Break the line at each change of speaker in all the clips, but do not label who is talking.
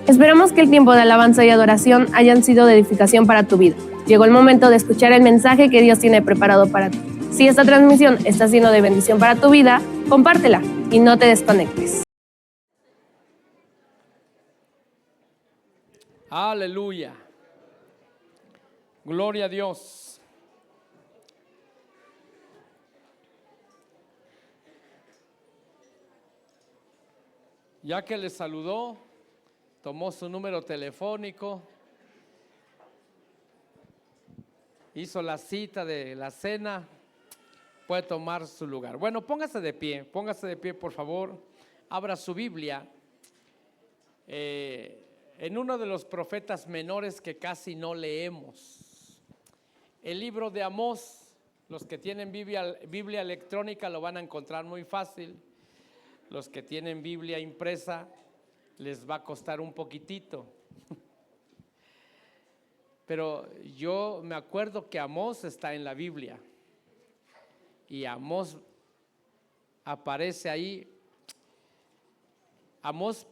Esperamos que el tiempo de alabanza y adoración hayan sido de edificación para tu vida. Llegó el momento de escuchar el mensaje que Dios tiene preparado para ti. Si esta transmisión está siendo de bendición para tu vida, compártela y no te desconectes.
Aleluya. Gloria a Dios. Ya que le saludó, tomó su número telefónico, hizo la cita de la cena, puede tomar su lugar. Bueno, póngase de pie por favor, abra su Biblia en uno de los profetas menores que casi no leemos, el libro de Amós. Los que tienen Biblia electrónica lo van a encontrar muy fácil. Los que tienen Biblia impresa les va a costar un poquitito. Pero yo me acuerdo que Amós está en la Biblia y Amós aparece ahí. Amós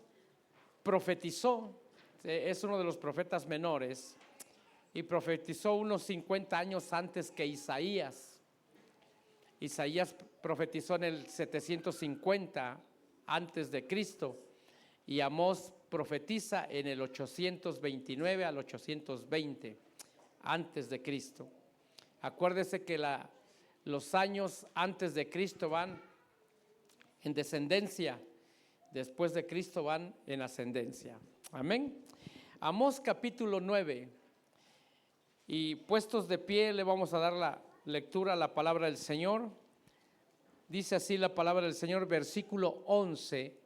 profetizó, es uno de los profetas menores, y profetizó unos 50 años antes que Isaías. Isaías profetizó en el 750 antes de Cristo y Amós profetiza en el 829 al 820 antes de Cristo. Acuérdese que los años antes de Cristo van en descendencia, después de Cristo van en ascendencia. Amén. Amós capítulo 9. Y puestos de pie le vamos a dar la lectura a la palabra del Señor. Dice así la palabra del Señor, versículo 11,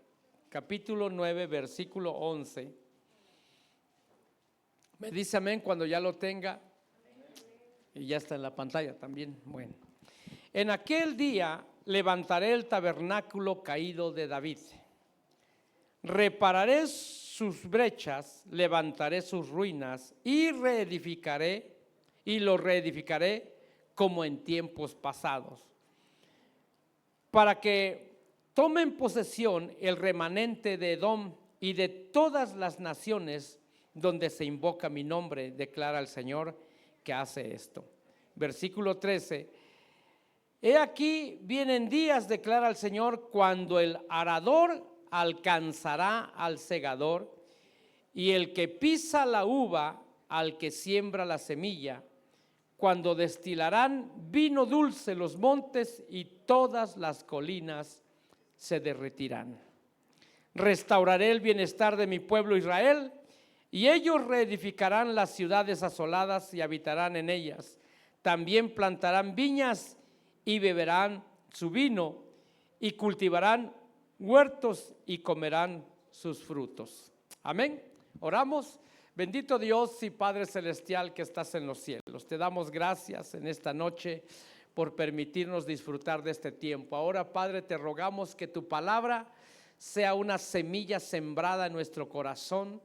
capítulo 9, versículo 11. Me dice amén cuando ya lo tenga. Y ya está en la pantalla también. Bueno, en aquel día levantaré el tabernáculo caído de David. Repararé sus brechas, levantaré sus ruinas y lo reedificaré como en tiempos pasados, para que tomen posesión el remanente de Edom y de todas las naciones donde se invoca mi nombre, declara el Señor que hace esto. Versículo 13. He aquí vienen días, declara el Señor, cuando el arador alcanzará al segador y el que pisa la uva al que siembra la semilla, cuando destilarán vino dulce los montes y todas las colinas se derretirán. Restauraré el bienestar de mi pueblo Israel y ellos reedificarán las ciudades asoladas y habitarán en ellas. También plantarán viñas y beberán su vino y cultivarán huertos y comerán sus frutos. Amén. Oramos. Bendito Dios y Padre Celestial que estás en los cielos, te damos gracias en esta noche por permitirnos disfrutar de este tiempo. Ahora, Padre, te rogamos que tu palabra sea una semilla sembrada en nuestro corazón,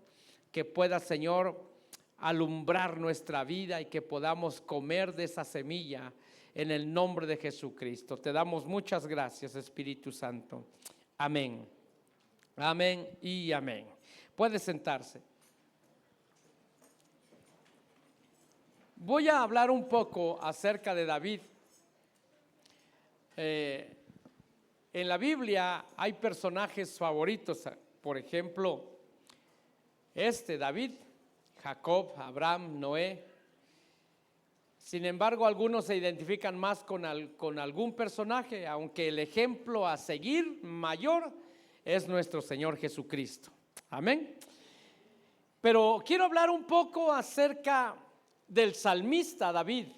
que pueda, Señor, alumbrar nuestra vida y que podamos comer de esa semilla en el nombre de Jesucristo. Te damos muchas gracias, Espíritu Santo. Amén. Amén y amén. Puede sentarse. Voy a hablar un poco acerca de David. En la Biblia hay personajes favoritos, por ejemplo, David, Jacob, Abraham, Noé. Sin embargo, algunos se identifican más con algún personaje, aunque el ejemplo a seguir mayor es nuestro Señor Jesucristo. Amén. Pero quiero hablar un poco acerca del salmista David,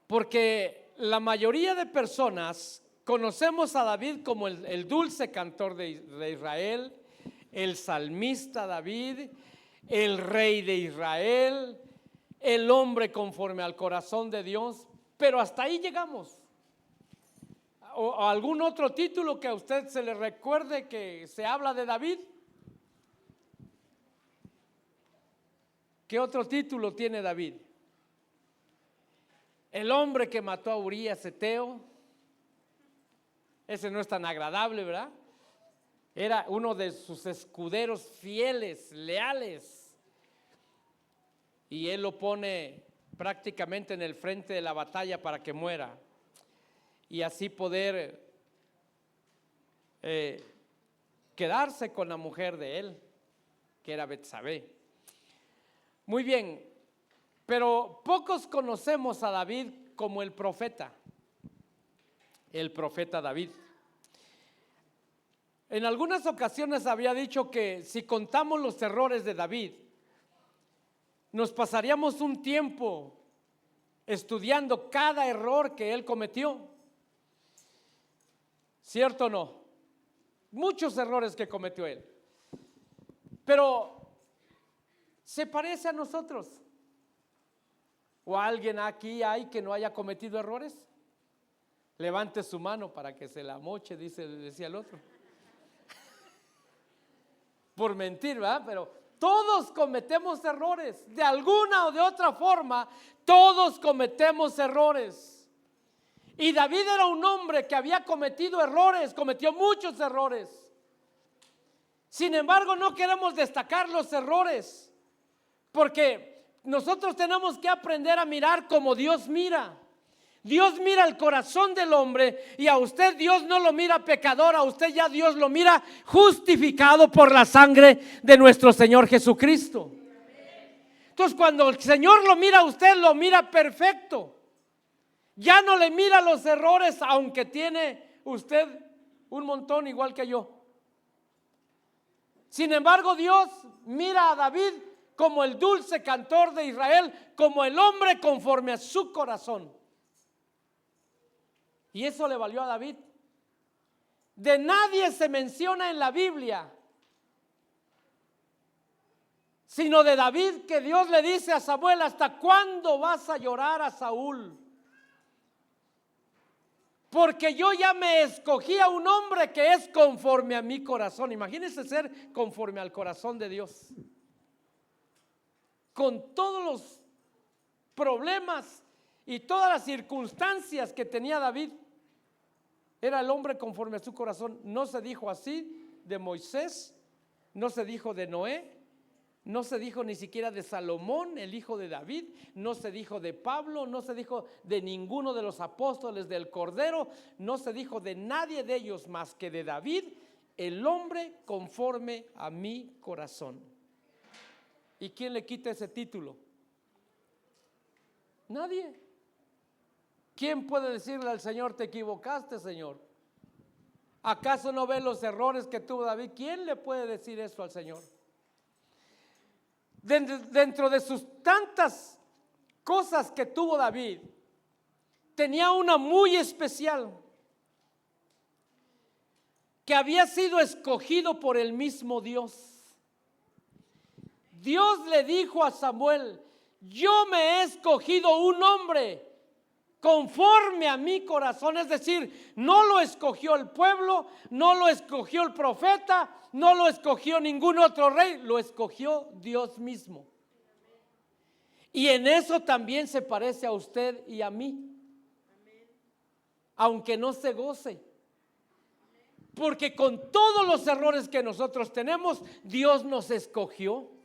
porque la mayoría de personas conocemos a David como el dulce cantor de Israel, el salmista David, el rey de Israel, el hombre conforme al corazón de Dios, pero hasta ahí llegamos. ¿O algún otro título que a usted se le recuerde que se habla de David? ¿Qué otro título tiene David? El hombre que mató a Urías Eteo. Ese no es tan agradable, ¿verdad? Era uno de sus escuderos fieles, leales. Y él lo pone prácticamente en el frente de la batalla para que muera. Y así poder quedarse con la mujer de él, que era Betsabé. Muy bien, pero pocos conocemos a David como el profeta David. En algunas ocasiones había dicho que si contamos los errores de David, nos pasaríamos un tiempo estudiando cada error que él cometió. ¿Cierto o no? Muchos errores que cometió él. Pero ¿se parece a nosotros? ¿O alguien aquí hay que no haya cometido errores? Levante su mano para que se la moche, decía el otro. Por mentir, ¿verdad? Pero todos cometemos errores. De alguna o de otra forma, todos cometemos errores. Y David era un hombre que había cometido errores, cometió muchos errores. Sin embargo, no queremos destacar los errores, porque nosotros tenemos que aprender a mirar como Dios mira. Dios mira el corazón del hombre y a usted Dios no lo mira pecador, a usted ya Dios lo mira justificado por la sangre de nuestro Señor Jesucristo. Entonces, cuando el Señor lo mira a usted, lo mira perfecto. Ya no le mira los errores, aunque tiene usted un montón igual que yo. Sin embargo, Dios mira a David como el dulce cantor de Israel, como el hombre conforme a su corazón. Y eso le valió a David. De nadie se menciona en la Biblia, sino de David, que Dios le dice a Samuel: ¿hasta cuándo vas a llorar a Saúl? Porque yo ya me escogí a un hombre que es conforme a mi corazón. Imagínense ser conforme al corazón de Dios. Con todos los problemas y todas las circunstancias que tenía David, era el hombre conforme a su corazón. No se dijo así de Moisés, no se dijo de Noé, no se dijo ni siquiera de Salomón, el hijo de David, no se dijo de Pablo, no se dijo de ninguno de los apóstoles del Cordero, no se dijo de nadie de ellos más que de David, el hombre conforme a mi corazón. ¿Y quién le quita ese título? Nadie. ¿Quién puede decirle al Señor: te equivocaste, Señor? ¿Acaso no ve los errores que tuvo David? ¿Quién le puede decir eso al Señor? Dentro de sus tantas cosas que tuvo David, tenía una muy especial, que había sido escogido por el mismo Dios. Dios le dijo a Samuel: yo me he escogido un hombre conforme a mi corazón. Es decir, no lo escogió el pueblo, no lo escogió el profeta, no lo escogió ningún otro rey, lo escogió Dios mismo. Y en eso también se parece a usted y a mí, aunque no se goce, porque con todos los errores que nosotros tenemos, Dios nos escogió.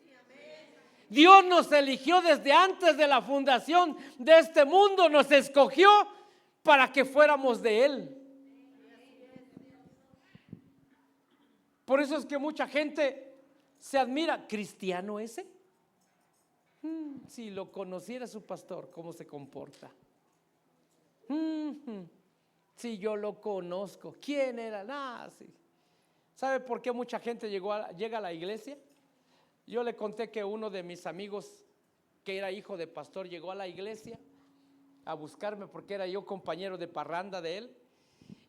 Dios nos eligió desde antes de la fundación de este mundo, nos escogió para que fuéramos de Él. Por eso es que mucha gente se admira: ¿cristiano ese? Si lo conociera su pastor, ¿cómo se comporta? Si yo lo conozco, ¿quién era? Sí. ¿Sabe por qué mucha gente llega a la iglesia? Yo le conté que uno de mis amigos, que era hijo de pastor, llegó a la iglesia a buscarme porque era yo compañero de parranda de él.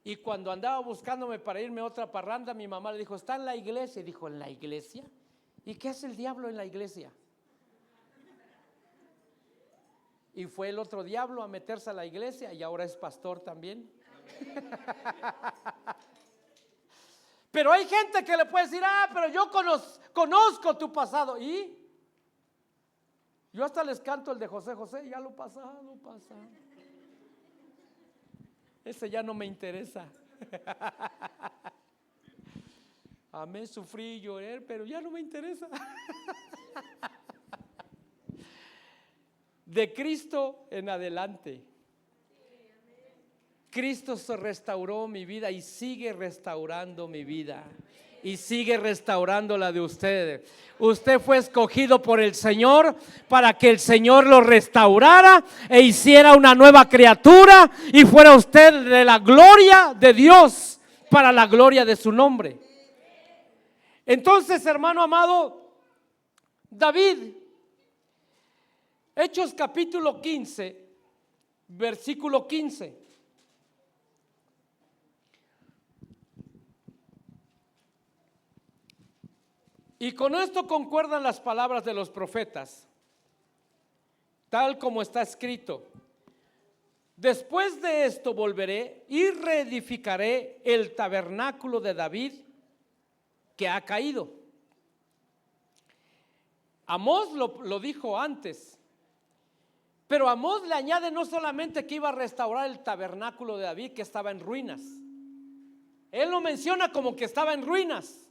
Y cuando andaba buscándome para irme a otra parranda, mi mamá le dijo: está en la iglesia. Y dijo: ¿en la iglesia? ¿Y qué hace el diablo en la iglesia? Y fue el otro diablo a meterse a la iglesia y ahora es pastor también. Pero hay gente que le puede decir: pero yo conozco tu pasado. Y yo hasta les canto el de José José: ya lo pasado, pasado. Ese ya no me interesa. Amén, sufrí y lloré, pero ya no me interesa. De Cristo en adelante. Cristo se restauró mi vida y sigue restaurando mi vida. Y sigue restaurando la de ustedes. Usted fue escogido por el Señor para que el Señor lo restaurara e hiciera una nueva criatura y fuera usted de la gloria de Dios para la gloria de su nombre. Entonces, hermano amado, David, Hechos capítulo 15, versículo 15. Y con esto concuerdan las palabras de los profetas, tal como está escrito: después de esto volveré y reedificaré el tabernáculo de David que ha caído. Amós lo dijo antes, pero Amós le añade no solamente que iba a restaurar el tabernáculo de David que estaba en ruinas, él lo menciona como que estaba en ruinas.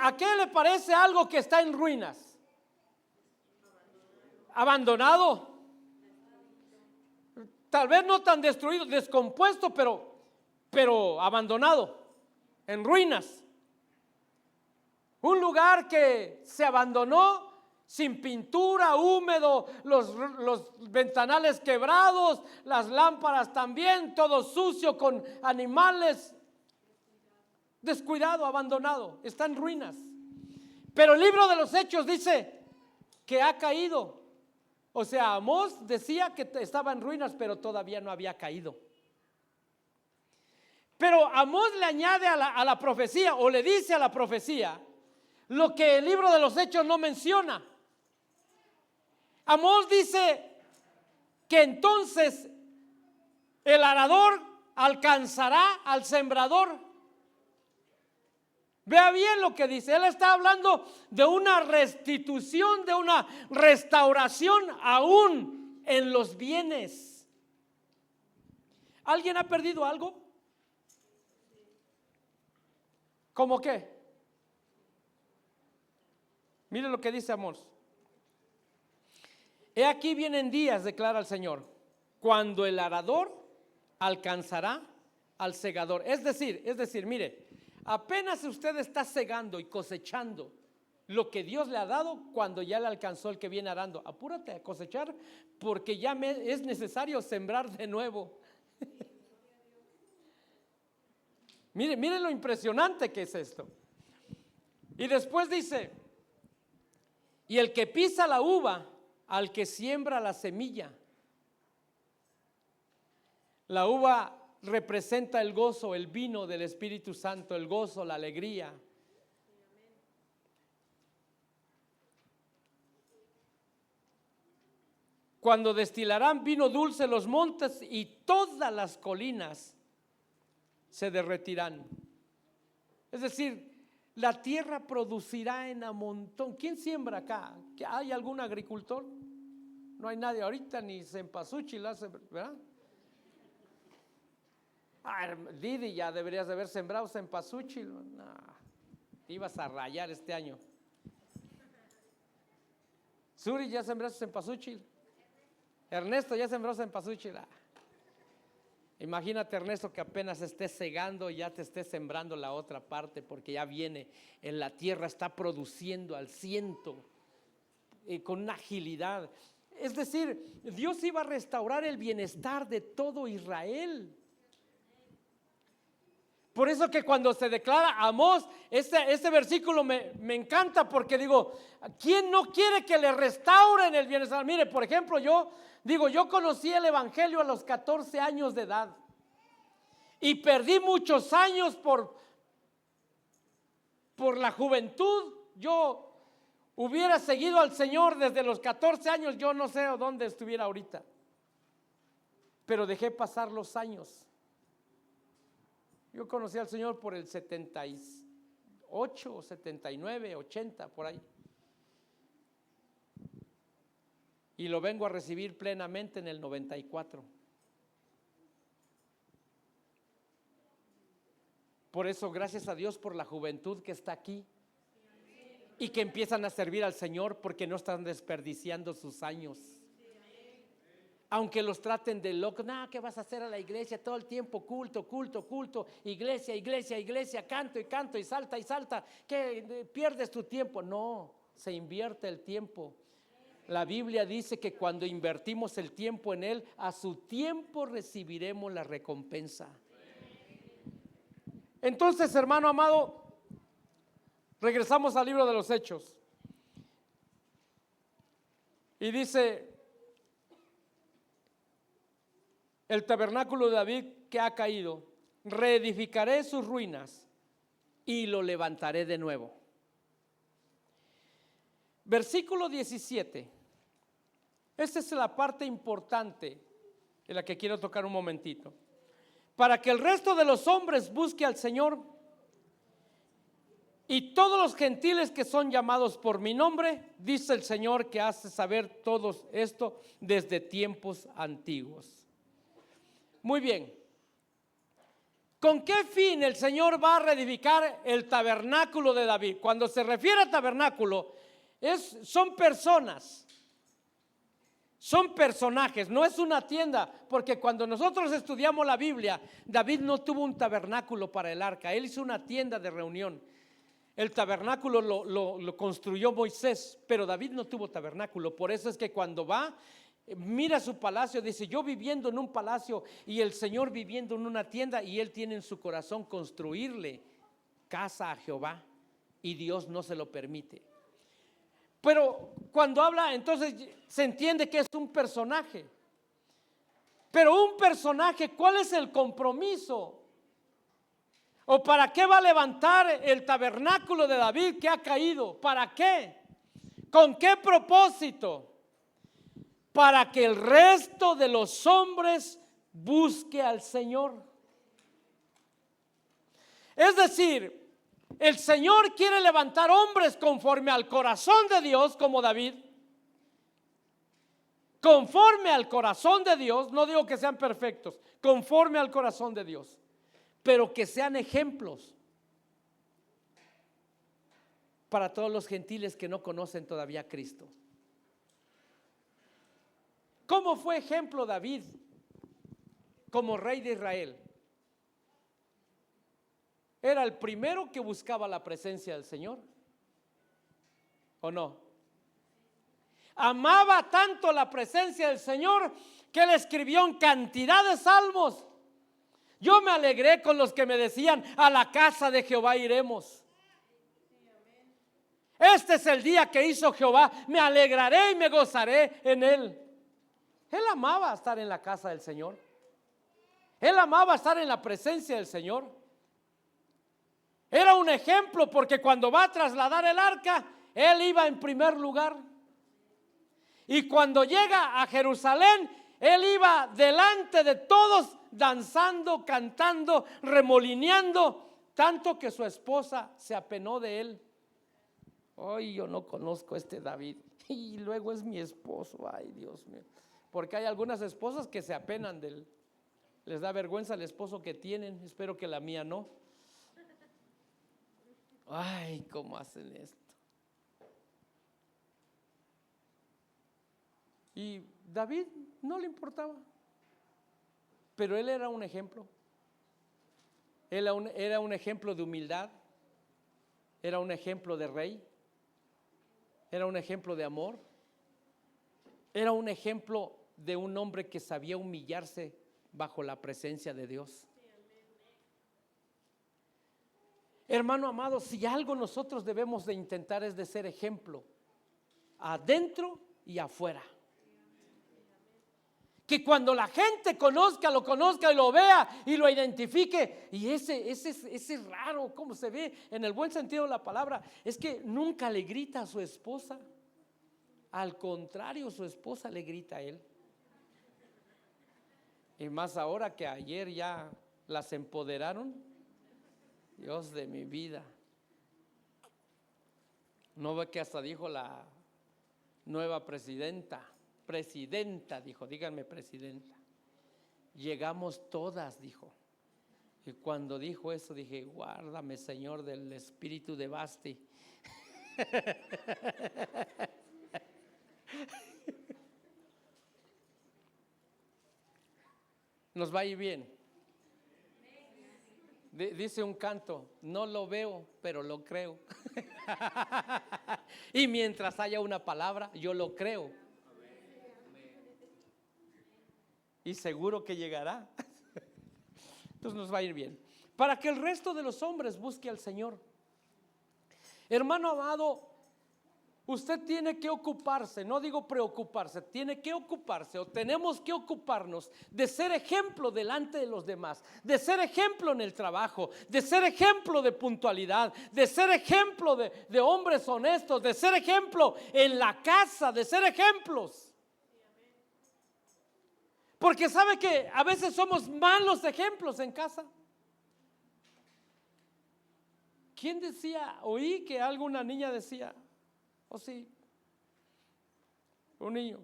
¿A qué le parece algo que está en ruinas? Abandonado. Tal vez no tan destruido, descompuesto, pero abandonado, en ruinas. Un lugar que se abandonó, sin pintura, húmedo, los ventanales quebrados, las lámparas también, todo sucio con animales. Descuidado, abandonado, está en ruinas. Pero el libro de los Hechos dice que ha caído. O sea, Amós decía que estaba en ruinas, pero todavía no había caído. Pero Amós le añade a la profecía, o le dice a la profecía, lo que el libro de los Hechos no menciona. Amós dice que entonces el arador alcanzará al sembrador. Vea bien lo que dice. Él está hablando de una restitución, de una restauración aún en los bienes. ¿Alguien ha perdido algo? ¿Cómo qué? Mire lo que dice Amós. He aquí vienen días, declara el Señor, cuando el arador alcanzará al segador. Es decir, mire, apenas usted está segando y cosechando lo que Dios le ha dado cuando ya le alcanzó el que viene arando. Apúrate a cosechar porque ya es necesario sembrar de nuevo. Mire lo impresionante que es esto. Y después dice, y el que pisa la uva, al que siembra la semilla. La uva representa el gozo, el vino del Espíritu Santo, el gozo, la alegría. Cuando destilarán vino dulce los montes y todas las colinas se derretirán. Es decir, la tierra producirá en a montón. ¿Quién siembra acá? ¿Hay algún agricultor? No hay nadie ahorita, ni cempasúchil hace, ¿verdad? Didi, ya deberías de haber sembrado cempasúchil. No, te ibas a rayar este año. Suri, ¿ya sembraste cempasúchil? Ernesto, ¿ya sembró cempasúchil? Imagínate, Ernesto, que apenas estés segando y ya te estés sembrando la otra parte, porque ya viene, en la tierra está produciendo al ciento, con una agilidad. Es decir, Dios iba a restaurar el bienestar de todo Israel. Por eso que cuando se declara Amós, este versículo me encanta, porque digo, ¿quién no quiere que le restauren el bienestar? Mire, por ejemplo, yo conocí el evangelio a los 14 años de edad y perdí muchos años por la juventud. Yo hubiera seguido al Señor desde los 14 años, yo no sé dónde estuviera ahorita, pero dejé pasar los años. Yo conocí al Señor por el 78, 79, 80, por ahí. Y lo vengo a recibir plenamente en el 94. Por eso, gracias a Dios por la juventud que está aquí y que empiezan a servir al Señor, porque no están desperdiciando sus años. Aunque los traten de locos, no, ¿qué vas a hacer a la iglesia todo el tiempo? Culto, culto, culto, iglesia, iglesia, iglesia, canto y canto y salta, que pierdes tu tiempo. No, se invierte el tiempo. La Biblia dice que cuando invertimos el tiempo en Él, a su tiempo recibiremos la recompensa. Entonces, hermano amado, regresamos al libro de los Hechos. Y dice: el tabernáculo de David que ha caído, reedificaré sus ruinas y lo levantaré de nuevo. Versículo 17. Esta es la parte importante en la que quiero tocar un momentito. Para que el resto de los hombres busque al Señor, y todos los gentiles que son llamados por mi nombre, dice el Señor, que hace saber todo esto desde tiempos antiguos. Muy bien. ¿Con qué fin el Señor va a reedificar el tabernáculo de David? Cuando se refiere a tabernáculo, son personas, son personajes, no es una tienda, porque cuando nosotros estudiamos la Biblia, David no tuvo un tabernáculo para el arca, él hizo una tienda de reunión. El tabernáculo lo construyó Moisés, pero David no tuvo tabernáculo. Por eso es que cuando va, mira su palacio, dice: yo viviendo en un palacio y el Señor viviendo en una tienda, y él tiene en su corazón construirle casa a Jehová, y Dios no se lo permite. Pero cuando habla, entonces se entiende que es un personaje. Pero un personaje, ¿cuál es el compromiso? ¿O para qué va a levantar el tabernáculo de David que ha caído? ¿Para qué? ¿Con qué propósito? Para que el resto de los hombres busque al Señor. Es decir, el Señor quiere levantar hombres conforme al corazón de Dios, como David. Conforme al corazón de Dios, no digo que sean perfectos, conforme al corazón de Dios, pero que sean ejemplos para todos los gentiles que no conocen todavía a Cristo. ¿Cómo fue ejemplo David como rey de Israel? Era el primero que buscaba la presencia del Señor, ¿o no? Amaba tanto la presencia del Señor que él escribió en cantidad de salmos. Yo me alegré con los que me decían: a la casa de Jehová iremos. Este es el día que hizo Jehová, me alegraré y me gozaré en él. Él amaba estar en la casa del Señor. Él amaba estar en la presencia del Señor. Era un ejemplo, porque cuando va a trasladar el arca, él iba en primer lugar. Y cuando llega a Jerusalén, él iba delante de todos, danzando, cantando, remolineando, tanto que su esposa se apenó de él. Ay, yo no conozco a este David, y luego es mi esposo. Ay, Dios mío. Porque hay algunas esposas que se apenan de él, les da vergüenza el esposo que tienen. Espero que la mía no. Ay, ¿cómo hacen esto? Y David no le importaba, pero él era un ejemplo. Era un ejemplo de humildad, era un ejemplo de rey, era un ejemplo de amor, era un ejemplo de un hombre que sabía humillarse bajo la presencia de Dios. Hermano amado, si algo nosotros debemos de intentar es de ser ejemplo, adentro y afuera. Que cuando la gente lo conozca y lo vea y lo identifique. Y ese es raro, como se ve en el buen sentido de la palabra, es que nunca le grita a su esposa. Al contrario, su esposa le grita a él. Y más ahora que ayer ya las empoderaron. Dios de mi vida. No ve que hasta dijo la nueva presidenta, dijo, díganme presidenta. Llegamos todas, dijo. Y cuando dijo eso dije, guárdame, Señor, del espíritu de Basti. Nos va a ir bien. Dice un canto, no lo veo, pero lo creo. Y mientras haya una palabra, yo lo creo. Y seguro que llegará. Entonces nos va a ir bien. Para que el resto de los hombres busque al Señor. Hermano amado, usted tiene que ocuparse, no digo preocuparse, tiene que ocuparse o tenemos que ocuparnos de ser ejemplo delante de los demás, de ser ejemplo en el trabajo, de ser ejemplo de puntualidad, de ser ejemplo de hombres honestos, de ser ejemplo en la casa, de ser ejemplos. Porque sabe que a veces somos malos ejemplos en casa. ¿Quién decía? Oí que alguna niña decía, ¿o sí? Un niño.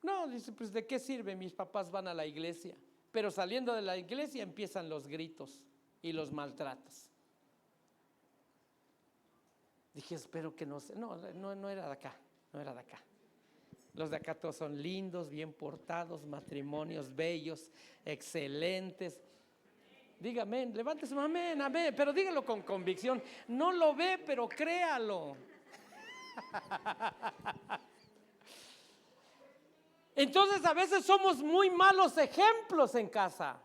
No, dice, pues ¿de qué sirve? Mis papás van a la iglesia. Pero saliendo de la iglesia empiezan los gritos y los maltratos. Dije, espero que no sea. No era de acá, no era de acá. Los de acá todos son lindos, bien portados, matrimonios bellos, excelentes. Dígame, levántese, amén, amén, pero dígalo con convicción. No lo ve, pero créalo. Entonces a veces somos muy malos ejemplos en casa.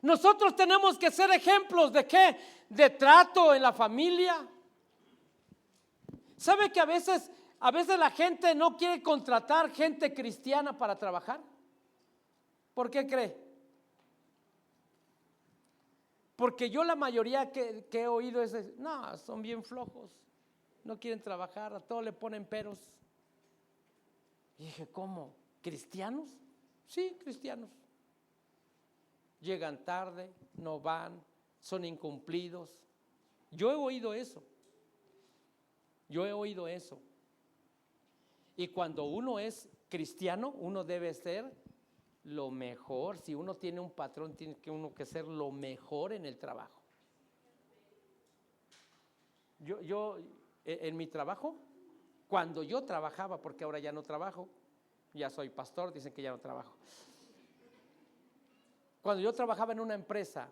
Nosotros tenemos que ser ejemplos de qué, de trato en la familia. ¿Sabe que a veces la gente no quiere contratar gente cristiana para trabajar? ¿Por qué cree? Porque yo la mayoría que he oído es, no, son bien flojos, no quieren trabajar, a todo le ponen peros. Y dije, ¿cómo? ¿Cristianos? Sí, cristianos. Llegan tarde, no van, son incumplidos. Yo he oído eso. Y cuando uno es cristiano, uno debe ser lo mejor. Si uno tiene un patrón, tiene que uno que ser lo mejor en el trabajo. Yo en mi trabajo, cuando yo trabajaba, porque ahora ya no trabajo, ya soy pastor, dicen que ya no trabajo. Cuando yo trabajaba en una empresa,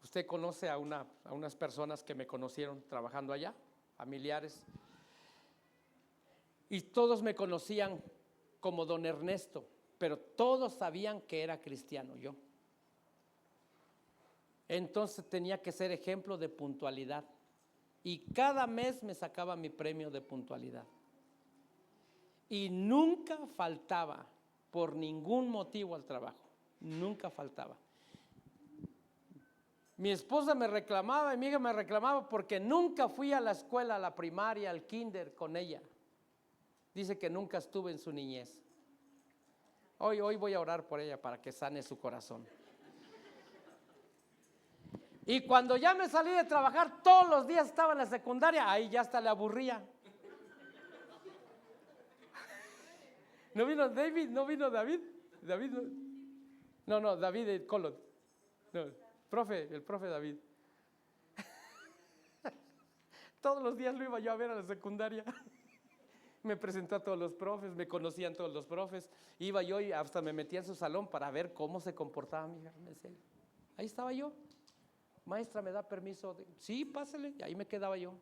usted conoce a unas personas que me conocieron trabajando allá, familiares, y todos me conocían como don Ernesto, pero todos sabían que era cristiano yo. Entonces tenía que ser ejemplo de puntualidad, y cada mes me sacaba mi premio de puntualidad, y nunca faltaba por ningún motivo al trabajo, nunca faltaba. Mi esposa me reclamaba y mi hija me reclamaba porque nunca fui a la escuela, a la primaria, al kinder con ella. Dice que nunca estuve en su niñez. Hoy voy a orar por ella para que sane su corazón. Y cuando ya me salí de trabajar, todos los días estaba en la secundaria, ahí ya hasta le aburría. ¿No vino David? ¿No vino David? ¿David? No, David Colot. No, el profe David. Todos los días lo iba yo a ver a la secundaria. Me presentó a todos los profes, me conocían todos los profes. Iba yo y hasta me metía en su salón para ver cómo se comportaba mi hija. Ahí estaba yo. Maestra, ¿me da permiso? Sí, pásale. Y ahí me quedaba yo.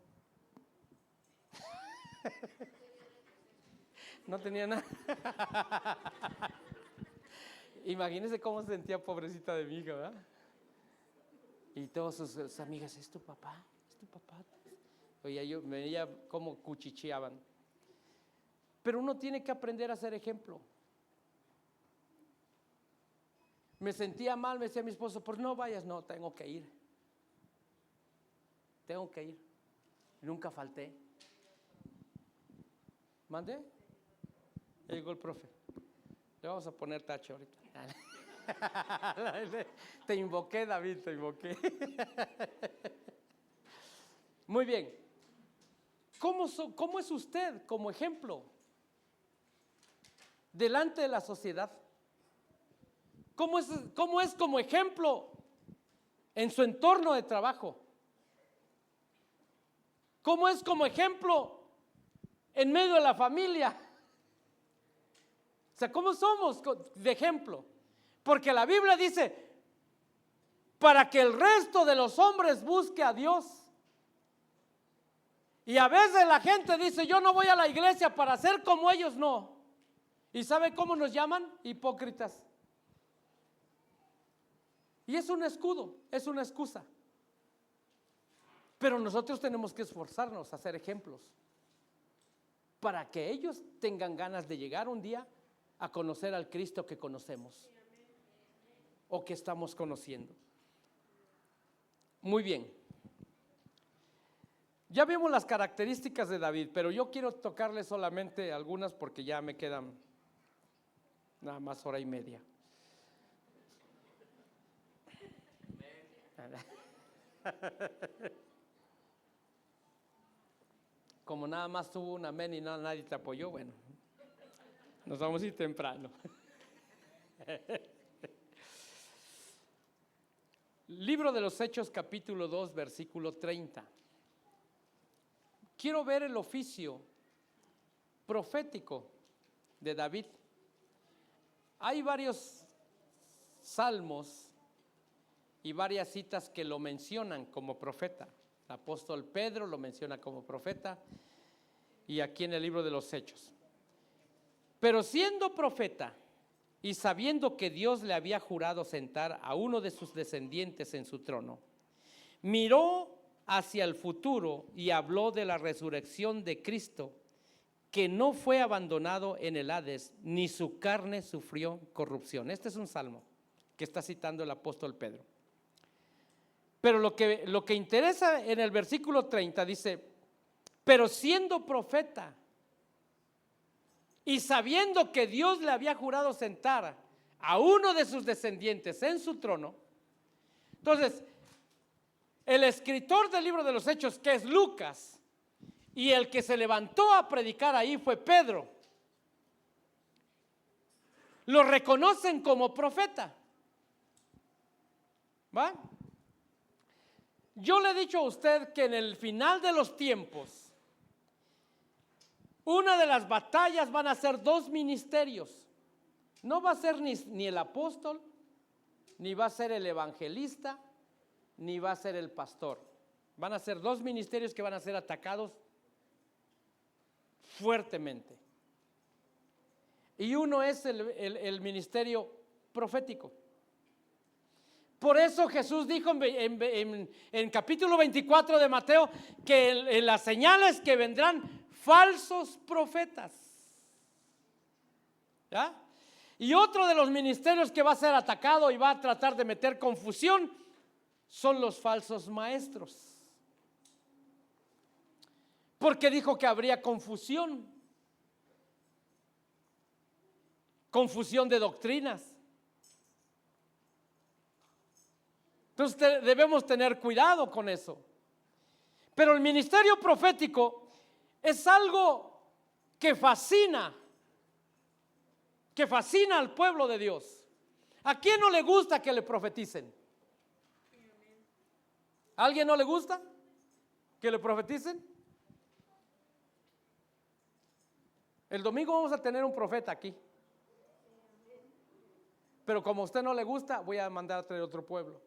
No tenía nada. Imagínense cómo se sentía pobrecita de mi hija, ¿verdad? Y todas sus amigas, ¿es tu papá? ¿Es tu papá? Oye, yo me veía cómo cuchicheaban. Pero uno tiene que aprender a ser ejemplo. Me sentía mal, me decía mi esposo, pues no vayas. No, tengo que ir. Nunca falté. ¿Mandé? Llegó el profe. Le vamos a poner tache ahorita. Te invoqué, David, te invoqué. Muy bien. ¿Cómo es usted como ejemplo delante de la sociedad? ¿Cómo es como ejemplo en su entorno de trabajo? ¿Cómo es como ejemplo en medio de la familia? O sea, ¿cómo somos de ejemplo? Porque la Biblia dice, para que el resto de los hombres busque a Dios. Y a veces la gente dice, yo no voy a la iglesia para ser como ellos, no. ¿Y sabe cómo nos llaman? Hipócritas. Y es un escudo, es una excusa. Pero nosotros tenemos que esforzarnos a ser ejemplos para que ellos tengan ganas de llegar un día a conocer al Cristo que conocemos o que estamos conociendo. Muy bien. Ya vimos las características de David, pero yo quiero tocarle solamente algunas porque ya me quedan nada más hora y media. Como nada más tuvo un amén y nadie te apoyó, bueno, nos vamos a ir temprano. Libro de los Hechos, capítulo 2, versículo 30. Quiero ver el oficio profético de David. Hay varios salmos y varias citas que lo mencionan como profeta. El apóstol Pedro lo menciona como profeta y aquí en el libro de los Hechos. Pero siendo profeta y sabiendo que Dios le había jurado sentar a uno de sus descendientes en su trono, miró hacia el futuro y habló de la resurrección de Cristo, que no fue abandonado en el Hades, ni su carne sufrió corrupción. Este es un salmo que está citando el apóstol Pedro. Pero lo que interesa en el versículo 30 dice, pero siendo profeta y sabiendo que Dios le había jurado sentar a uno de sus descendientes en su trono, entonces el escritor del libro de los Hechos, que es Lucas, y el que se levantó a predicar ahí fue Pedro, lo reconocen como profeta. ¿Va? Yo le he dicho a usted que en el final de los tiempos, una de las batallas van a ser dos ministerios. No va a ser ni el apóstol, ni va a ser el evangelista, ni va a ser el pastor. Van a ser dos ministerios que van a ser atacados fuertemente. Y uno es el ministerio profético. Por eso Jesús dijo en capítulo 24 de Mateo que en las señales que vendrán falsos profetas. ¿Ya? Y otro de los ministerios que va a ser atacado y va a tratar de meter confusión son los falsos maestros. Porque dijo que habría confusión de doctrinas. Entonces debemos tener cuidado con eso. Pero el ministerio profético es algo que fascina al pueblo de Dios. ¿A quién no le gusta que le profeticen? ¿A alguien no le gusta que le profeticen? El domingo vamos a tener un profeta aquí. Pero como a usted no le gusta, voy a mandar a traer otro pueblo.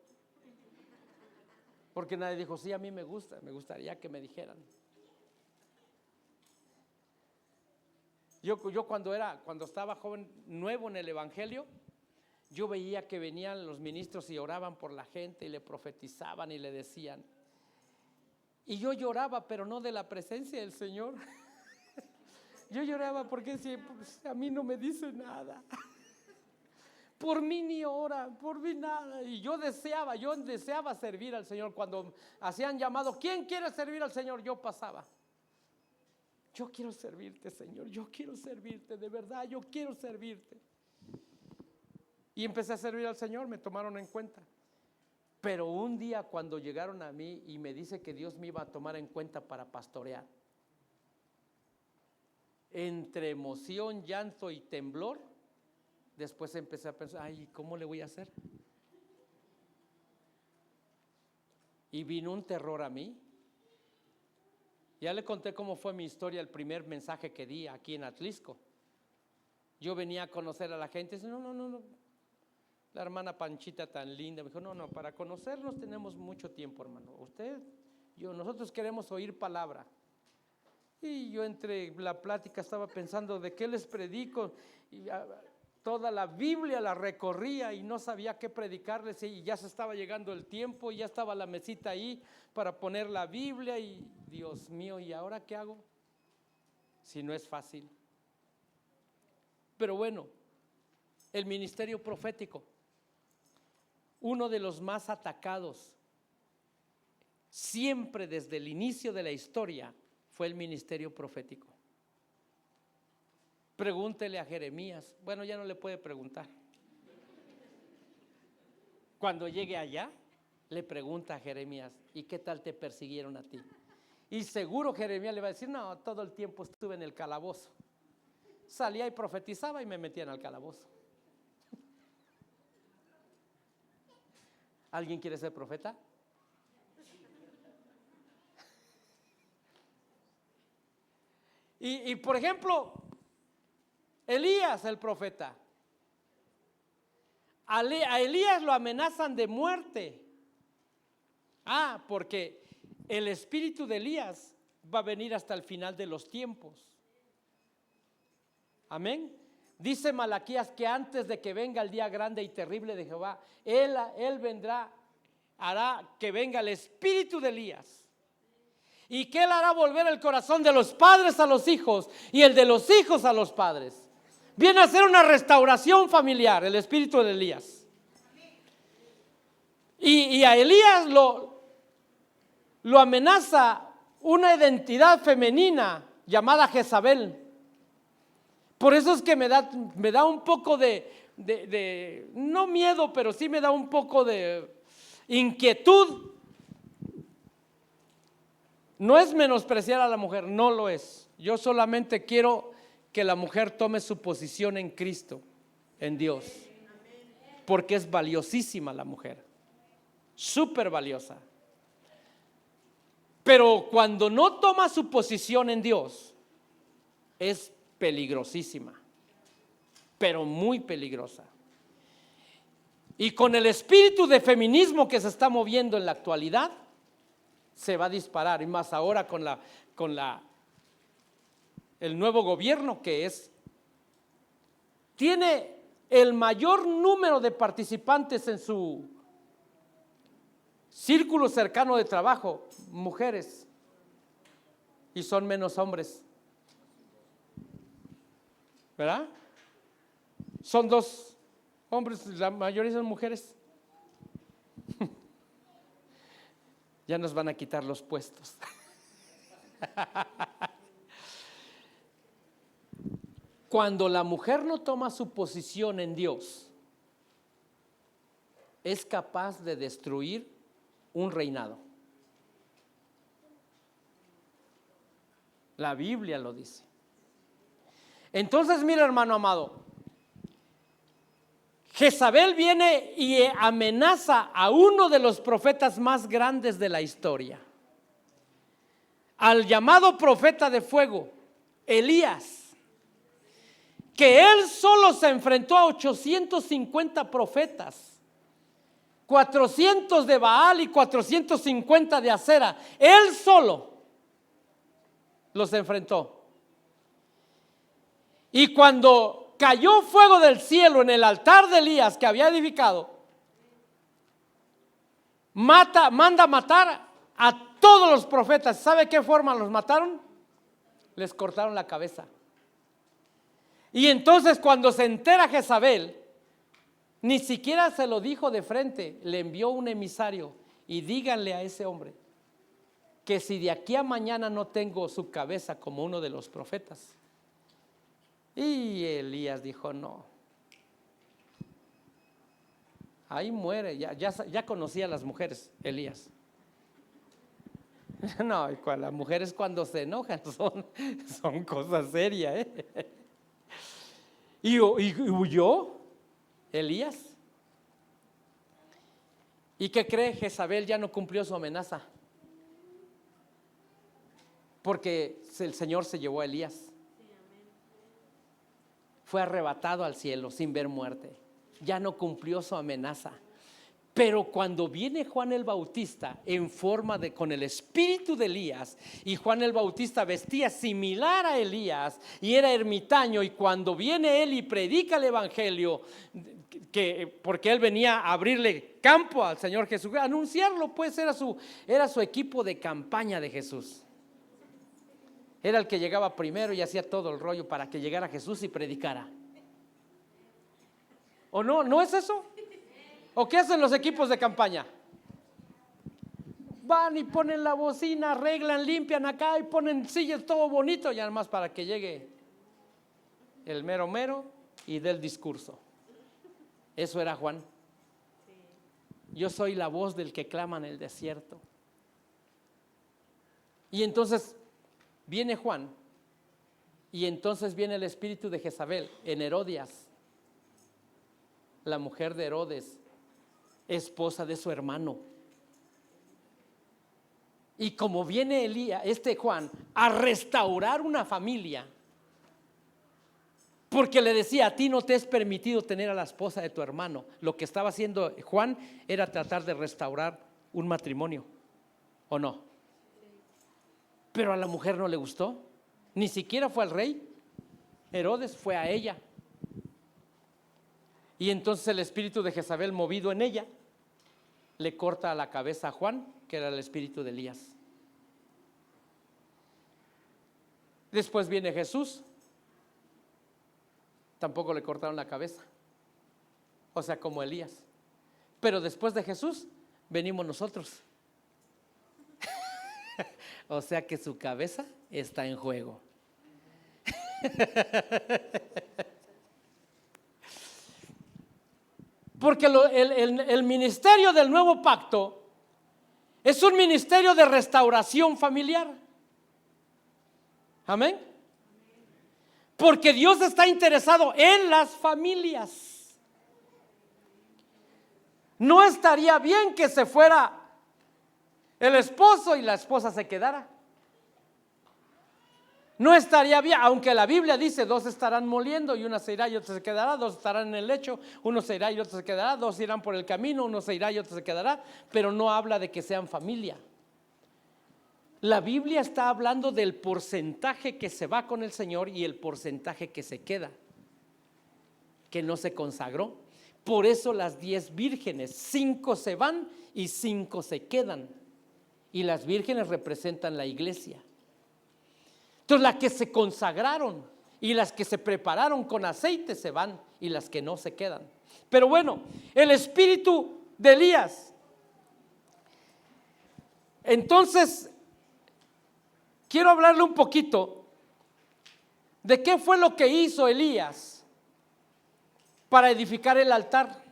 Porque nadie dijo, sí, a mí me gustaría que me dijeran. Yo cuando estaba joven, nuevo en el evangelio, yo veía que venían los ministros y oraban por la gente y le profetizaban y le decían. Y yo lloraba, pero no de la presencia del Señor. Yo lloraba porque decía, pues, a mí no me dice nada. Por mí ni ora, por mí nada. Y yo deseaba servir al Señor. Cuando hacían llamado, ¿quién quiere servir al Señor? Yo pasaba. Yo quiero servirte, Señor, yo quiero servirte, de verdad, yo quiero servirte. Y empecé a servir al Señor, me tomaron en cuenta. Pero un día cuando llegaron a mí y me dice que Dios me iba a tomar en cuenta para pastorear, entre emoción, llanto y temblor, Después empecé a pensar, ay, ¿cómo le voy a hacer? Y vino un terror a mí. Ya le conté cómo fue mi historia, el primer mensaje que di aquí en Atlisco. Yo venía a conocer a la gente y dice, no. La hermana Panchita tan linda me dijo, no, para conocernos tenemos mucho tiempo, hermano. Nosotros queremos oír palabra. Y yo entre la plática estaba pensando de qué les predico. Y toda la Biblia la recorría y no sabía qué predicarles, y ya se estaba llegando el tiempo y ya estaba la mesita ahí para poner la Biblia y Dios mío, ¿y ahora qué hago? Si no es fácil. Pero bueno, el ministerio profético, uno de los más atacados siempre desde el inicio de la historia, fue el ministerio profético. Pregúntele a Jeremías. Bueno, ya no le puede preguntar. Cuando llegue allá, le pregunta a Jeremías, ¿y qué tal te persiguieron a ti? Y seguro Jeremías le va a decir, no, todo el tiempo estuve en el calabozo. Salía y profetizaba y me metían al calabozo. ¿Alguien quiere ser profeta? Y por ejemplo, Elías el profeta, a Elías lo amenazan de muerte. Porque el espíritu de Elías va a venir hasta el final de los tiempos. Amén. Dice Malaquías que antes de que venga el día grande y terrible de Jehová, él vendrá, hará que venga el espíritu de Elías. Y que él hará volver el corazón de los padres a los hijos y el de los hijos a los padres. Viene a ser una restauración familiar, el espíritu de Elías. Y a Elías lo amenaza una identidad femenina llamada Jezabel. Por eso es que me da un poco de no miedo, pero sí me da un poco de inquietud. No es menospreciar a la mujer, no lo es. Yo solamente quiero que la mujer tome su posición en Cristo, en Dios, porque es valiosísima la mujer, súper valiosa. Pero cuando no toma su posición en Dios, es peligrosísima, pero muy peligrosa. Y con el espíritu de feminismo que se está moviendo en la actualidad, se va a disparar, y más ahora con el nuevo gobierno que tiene el mayor número de participantes en su círculo cercano de trabajo, mujeres, y son menos hombres, ¿verdad? Son 2 hombres, la mayoría son mujeres. Ya nos van a quitar los puestos. Cuando la mujer no toma su posición en Dios, es capaz de destruir un reinado. La Biblia lo dice. Entonces, mira, hermano amado, Jezabel viene y amenaza a uno de los profetas más grandes de la historia, al llamado profeta de fuego, Elías, que él solo se enfrentó a 850 profetas, 400 de Baal y 450 de Acera. Él solo los enfrentó. Y cuando cayó fuego del cielo en el altar de Elías que había edificado, manda matar a todos los profetas. ¿Sabe qué forma los mataron? Les cortaron la cabeza. Y entonces cuando se entera Jezabel, ni siquiera se lo dijo de frente, le envió un emisario: y díganle a ese hombre que si de aquí a mañana no tengo su cabeza como uno de los profetas. Y Elías dijo: no, ahí muere. Ya conocía a las mujeres, Elías. No, las mujeres cuando se enojan son cosas serias, Y huyó. Elías. ¿Y qué cree? Jezabel ya no cumplió su amenaza, porque el Señor se llevó a Elías. Fue arrebatado al cielo sin ver muerte. Ya no cumplió su amenaza. Pero cuando viene Juan el Bautista en forma con el espíritu de Elías, y Juan el Bautista vestía similar a Elías y era ermitaño, y cuando viene él y predica el evangelio, porque él venía a abrirle campo al Señor Jesús, anunciarlo, pues era su equipo de campaña de Jesús. Era el que llegaba primero y hacía todo el rollo para que llegara Jesús y predicara. ¿O no? ¿No es eso? ¿O qué hacen los equipos de campaña? Van y ponen la bocina, arreglan, limpian acá y ponen sillas, todo bonito, y además para que llegue el mero mero y dé el discurso. Eso era Juan. Yo soy la voz del que clama en el desierto. Y entonces viene Juan, y entonces viene el espíritu de Jezabel en Herodias, la mujer de Herodes, esposa de su hermano. Y como viene Juan a restaurar una familia, porque le decía: a ti no te es permitido tener a la esposa de tu hermano. Lo que estaba haciendo Juan era tratar de restaurar un matrimonio, ¿o no? Pero a la mujer no le gustó, ni siquiera fue al rey. Herodes fue a ella. Y entonces el espíritu de Jezabel, movido en ella, le corta la cabeza a Juan, que era el espíritu de Elías. Después viene Jesús, tampoco le cortaron la cabeza, o sea, como Elías. Pero después de Jesús venimos nosotros. O sea que su cabeza está en juego. Porque el ministerio del nuevo pacto es un ministerio de restauración familiar. Amén. Porque Dios está interesado en las familias. No estaría bien que se fuera el esposo y la esposa se quedara. No estaría bien, aunque la Biblia dice: dos estarán moliendo y una se irá y otra se quedará, dos estarán en el lecho, uno se irá y otro se quedará, dos irán por el camino, uno se irá y otro se quedará, pero no habla de que sean familia. La Biblia está hablando del porcentaje que se va con el Señor y el porcentaje que se queda, que no se consagró. Por eso las 10 vírgenes, 5 se van y 5 se quedan, y las vírgenes representan la iglesia. Entonces las que se consagraron y las que se prepararon con aceite se van, y las que no se quedan. Pero bueno, el espíritu de Elías. Entonces quiero hablarle un poquito de qué fue lo que hizo Elías para edificar el altar.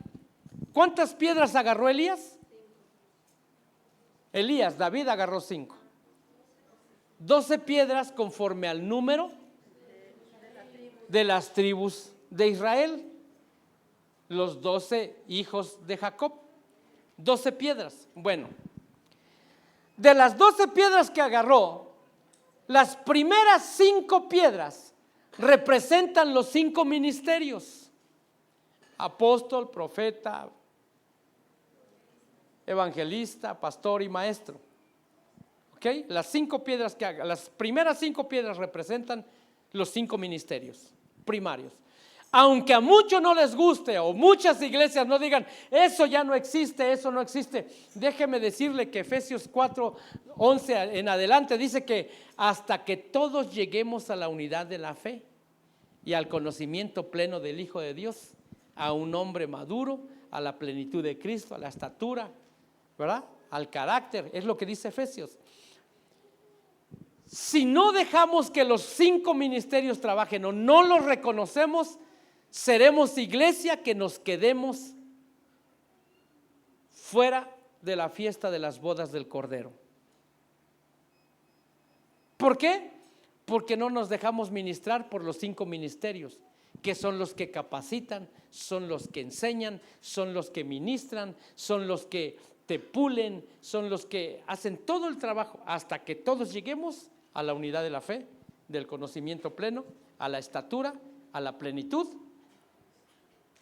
¿Cuántas piedras agarró Elías? David agarró 5. 12 piedras conforme al número de las tribus de Israel, los 12 hijos de Jacob. 12 piedras. Bueno, de las 12 piedras que agarró, las primeras 5 piedras representan los 5 ministerios: apóstol, profeta, evangelista, pastor y maestro. ¿Ok? Las primeras 5 piedras representan los 5 ministerios primarios. Aunque a muchos no les guste, o muchas iglesias no digan: eso ya no existe, eso no existe. Déjeme decirle que Efesios 4:11 en adelante dice que hasta que todos lleguemos a la unidad de la fe y al conocimiento pleno del Hijo de Dios, a un hombre maduro, a la plenitud de Cristo, a la estatura, ¿verdad? Al carácter, es lo que dice Efesios. Si no dejamos que los 5 ministerios trabajen o no los reconocemos, seremos iglesia que nos quedemos fuera de la fiesta de las bodas del Cordero. ¿Por qué? Porque no nos dejamos ministrar por los 5 ministerios, que son los que capacitan, son los que enseñan, son los que ministran, son los que te pulen, son los que hacen todo el trabajo hasta que todos lleguemos a la unidad de la fe, del conocimiento pleno, a la estatura, a la plenitud,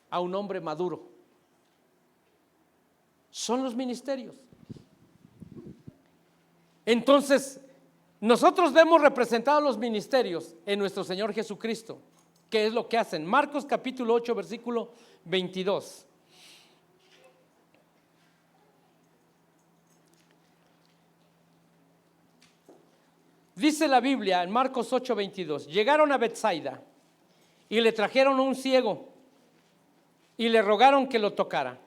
a un hombre maduro. Son los ministerios. Entonces, nosotros vemos representados los ministerios en nuestro Señor Jesucristo. ¿Qué es lo que hacen? Marcos capítulo 8, versículo 22. Dice la Biblia en Marcos 8, 22: llegaron a Betsaida y le trajeron un ciego y le rogaron que lo tocara.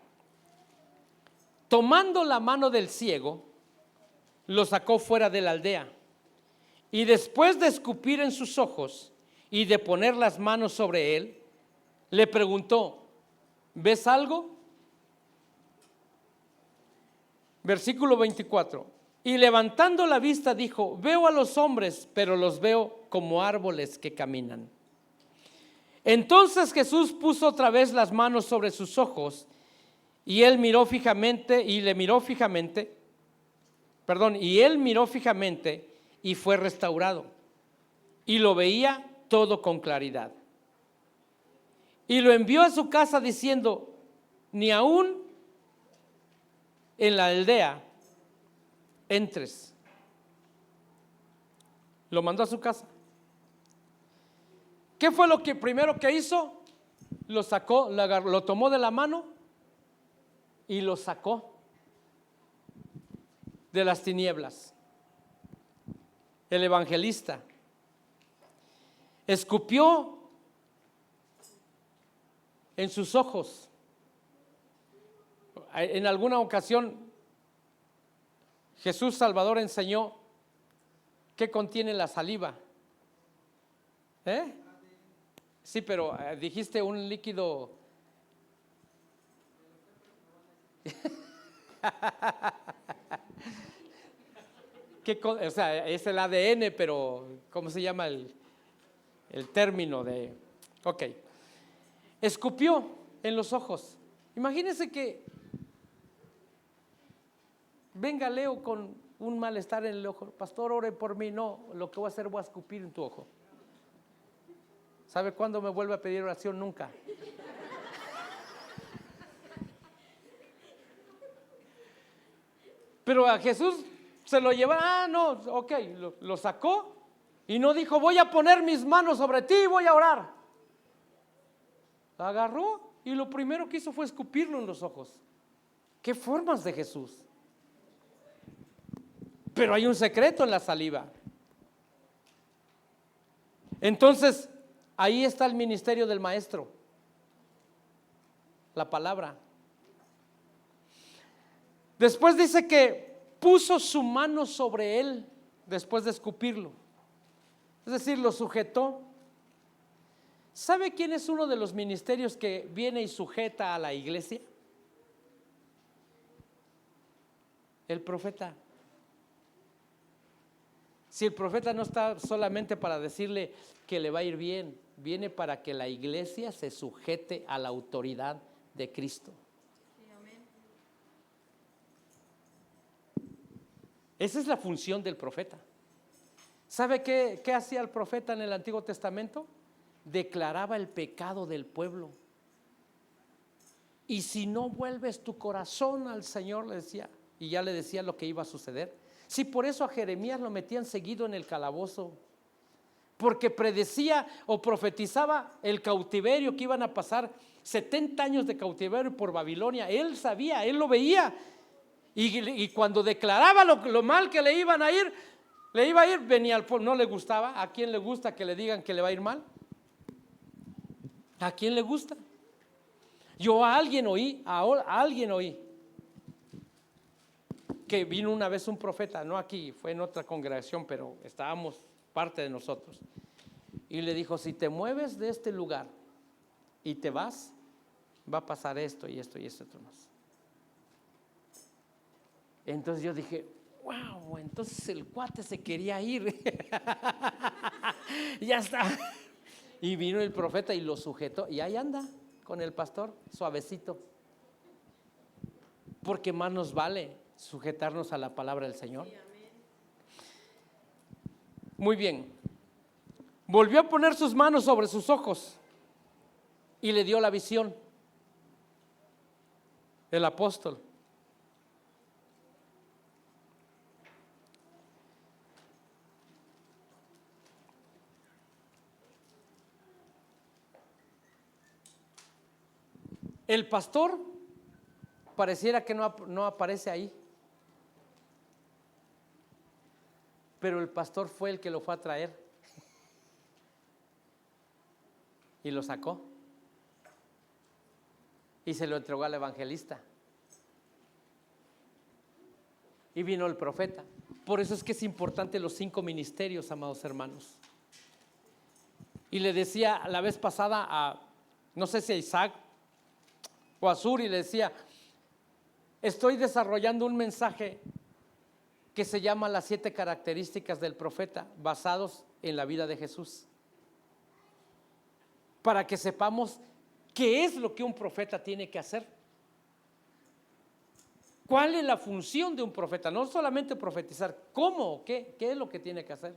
Tomando la mano del ciego, lo sacó fuera de la aldea, y después de escupir en sus ojos y de poner las manos sobre él, le preguntó: ¿ves algo? Versículo 24: y levantando la vista dijo: veo a los hombres, pero los veo como árboles que caminan. Entonces Jesús puso otra vez las manos sobre sus ojos, y él miró fijamente, y él miró fijamente, y fue restaurado, y lo veía todo con claridad. Y lo envió a su casa diciendo: ni aún en la aldea entres. Lo mandó a su casa. ¿Qué fue lo que primero que hizo? Lo sacó, lo tomó de la mano y lo sacó de las tinieblas. El evangelista escupió en sus ojos. En alguna ocasión Jesús Salvador enseñó qué contiene la saliva. Sí, pero dijiste un líquido. O sea, es el ADN, pero ¿cómo se llama el término de? Ok. Escupió en los ojos. Imagínense que venga Leo con un malestar en el ojo. Pastor, ore por mí. No, lo que voy a hacer, voy a escupir en tu ojo. ¿Sabe cuándo me vuelve a pedir oración? Nunca. Pero a Jesús se lo lleva, no, ok, lo sacó y no dijo: voy a poner mis manos sobre ti y voy a orar. La agarró y lo primero que hizo fue escupirlo en los ojos. ¿Qué formas de Jesús? Pero hay un secreto en la saliva. Entonces, ahí está el ministerio del maestro, la palabra. Después dice que puso su mano sobre él después de escupirlo, es decir, lo sujetó. ¿Sabe quién es uno de los ministerios que viene y sujeta a la iglesia? El profeta. Si el profeta no está solamente para decirle que le va a ir bien, viene para que la iglesia se sujete a la autoridad de Cristo. Esa es la función del profeta. ¿Sabe qué hacía el profeta en el Antiguo Testamento? Declaraba el pecado del pueblo. Y si no vuelves tu corazón al Señor, le decía, y ya le decía lo que iba a suceder. Si por eso a Jeremías lo metían seguido en el calabozo, porque predecía o profetizaba el cautiverio que iban a pasar, 70 años de cautiverio por Babilonia. Él sabía, él lo veía. Y cuando declaraba lo mal que le iba a ir, venía al pueblo. No le gustaba. ¿A quién le gusta que le digan que le va a ir mal? ¿A quién le gusta? Yo a alguien oí que vino una vez un profeta, no aquí, fue en otra congregación, pero estábamos parte de nosotros, y le dijo: si te mueves de este lugar y te vas, va a pasar esto y esto y esto más. Entonces yo dije: wow, entonces el cuate se quería ir. Ya está. Y vino el profeta y lo sujetó. Y ahí anda con el pastor, suavecito. Porque más nos vale sujetarnos a la palabra del Señor. Muy bien. Volvió a poner sus manos sobre sus ojos y le dio la visión. El apóstol. El pastor pareciera que no aparece ahí, pero el pastor fue el que lo fue a traer y lo sacó y se lo entregó al evangelista. Y vino el profeta. Por eso es que es importante los 5 ministerios, amados hermanos. Y le decía la vez pasada a, no sé si a Isaac o a Suri, le decía, estoy desarrollando un mensaje que se llama las 7 características del profeta, basados en la vida de Jesús, para que sepamos qué es lo que un profeta tiene que hacer. ¿Cuál es la función de un profeta? No solamente profetizar, ¿cómo? ¿Qué es lo que tiene que hacer?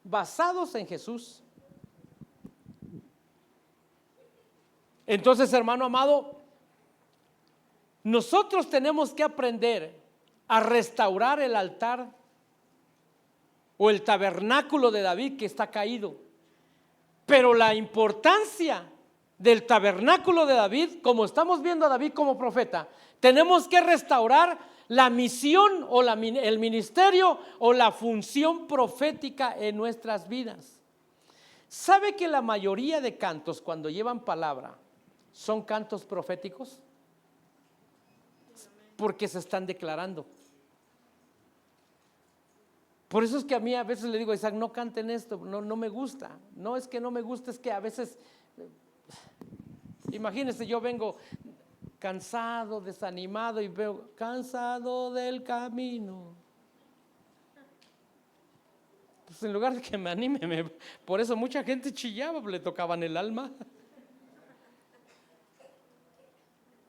Basados en Jesús. Entonces, hermano amado, nosotros tenemos que aprender a restaurar el altar o el tabernáculo de David que está caído. Pero la importancia del tabernáculo de David, como estamos viendo a David como profeta, tenemos que restaurar la misión o el ministerio o la función profética en nuestras vidas. ¿Sabe que la mayoría de cantos cuando llevan palabra son cantos proféticos? Porque se están declarando. Por eso es que a mí a veces le digo a Isaac, no canten esto, no me gusta. No es que no me gusta, es que a veces, imagínense, yo vengo cansado, desanimado y veo, cansado del camino. Pues en lugar de que me anime, por eso mucha gente chillaba, le tocaban el alma.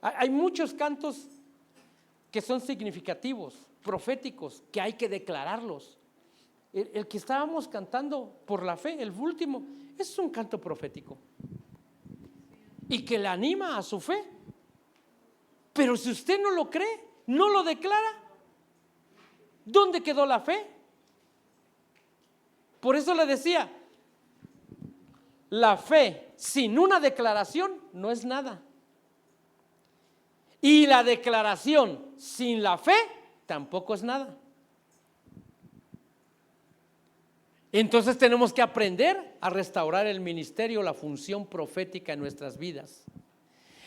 Hay muchos cantos que son significativos, proféticos, que hay que declararlos. El que estábamos cantando por la fe, el último, es un canto profético y que le anima a su fe. Pero si usted no lo cree, no lo declara, ¿dónde quedó la fe? Por eso le decía, la fe sin una declaración no es nada. Y la declaración sin la fe tampoco es nada. Entonces tenemos que aprender a restaurar el ministerio, la función profética en nuestras vidas.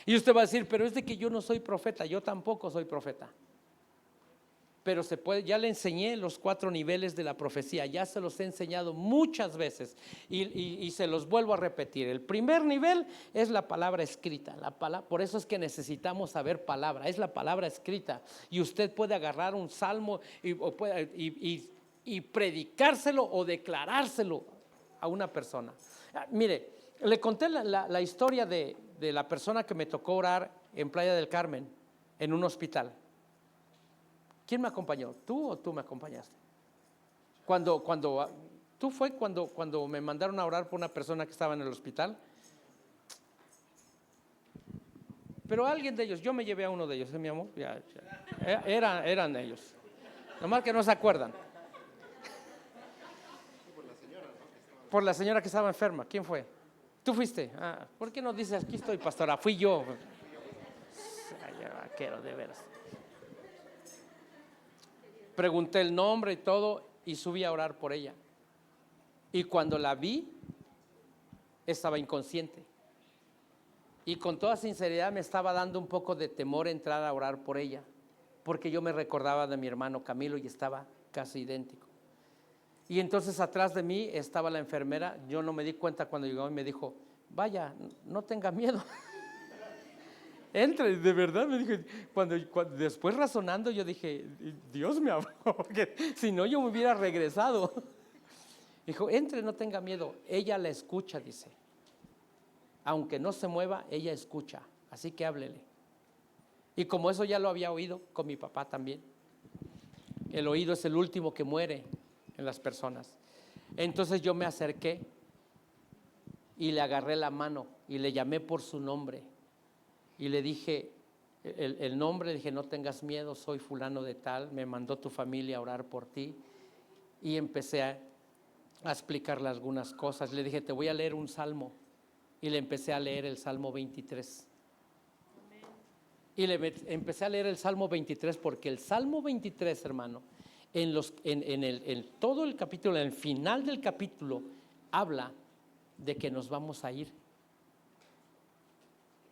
Y usted va a decir, pero es de que yo no soy profeta. Yo tampoco soy profeta. Pero se puede, ya le enseñé los 4 niveles de la profecía, ya se los he enseñado muchas veces y se los vuelvo a repetir. El primer nivel es la palabra escrita, por eso es que necesitamos saber palabra, es la palabra escrita. Y usted puede agarrar un salmo y predicárselo o declarárselo a una persona. Mire, le conté la historia de la persona que me tocó orar en Playa del Carmen, en un hospital. ¿Quién me acompañó? ¿Tú o tú me acompañaste? ¿Tú fue cuando me mandaron a orar por una persona que estaba en el hospital? Pero alguien de ellos, yo me llevé a uno de ellos, mi amor, eran ellos, nomás que no se acuerdan. Por la señora que estaba enferma. ¿Quién fue? ¿Tú fuiste? ¿Por qué no dices, aquí estoy, pastora? Fui yo. Ay, vaquero, de veras. Pregunté el nombre y todo y subí a orar por ella. Y cuando la vi, estaba inconsciente. Y con toda sinceridad me estaba dando un poco de temor entrar a orar por ella, porque yo me recordaba de mi hermano Camilo y estaba casi idéntico. Y entonces atrás de mí estaba la enfermera. Yo no me di cuenta cuando llegó y me dijo, vaya, no tenga miedo. Entre, de verdad me dijo, cuando después razonando yo dije, Dios me habló, porque si no yo me hubiera regresado. Dijo, entre, no tenga miedo, ella la escucha, dice. aunque no se mueva, ella escucha, así que háblele. Y como eso ya lo había oído con mi papá también. El oído es el último que muere en las personas. Entonces yo me acerqué y le agarré la mano y le llamé por su nombre y le dije el nombre, le dije: no tengas miedo, soy fulano de tal, me mandó tu familia a orar por ti. Y empecé a explicarle algunas cosas. Le dije: te voy a leer un salmo, y le empecé a leer el Salmo 23. Y le empecé a leer el Salmo 23 porque el Salmo 23, hermano, en todo el capítulo, en el final del capítulo, habla de que nos vamos a ir.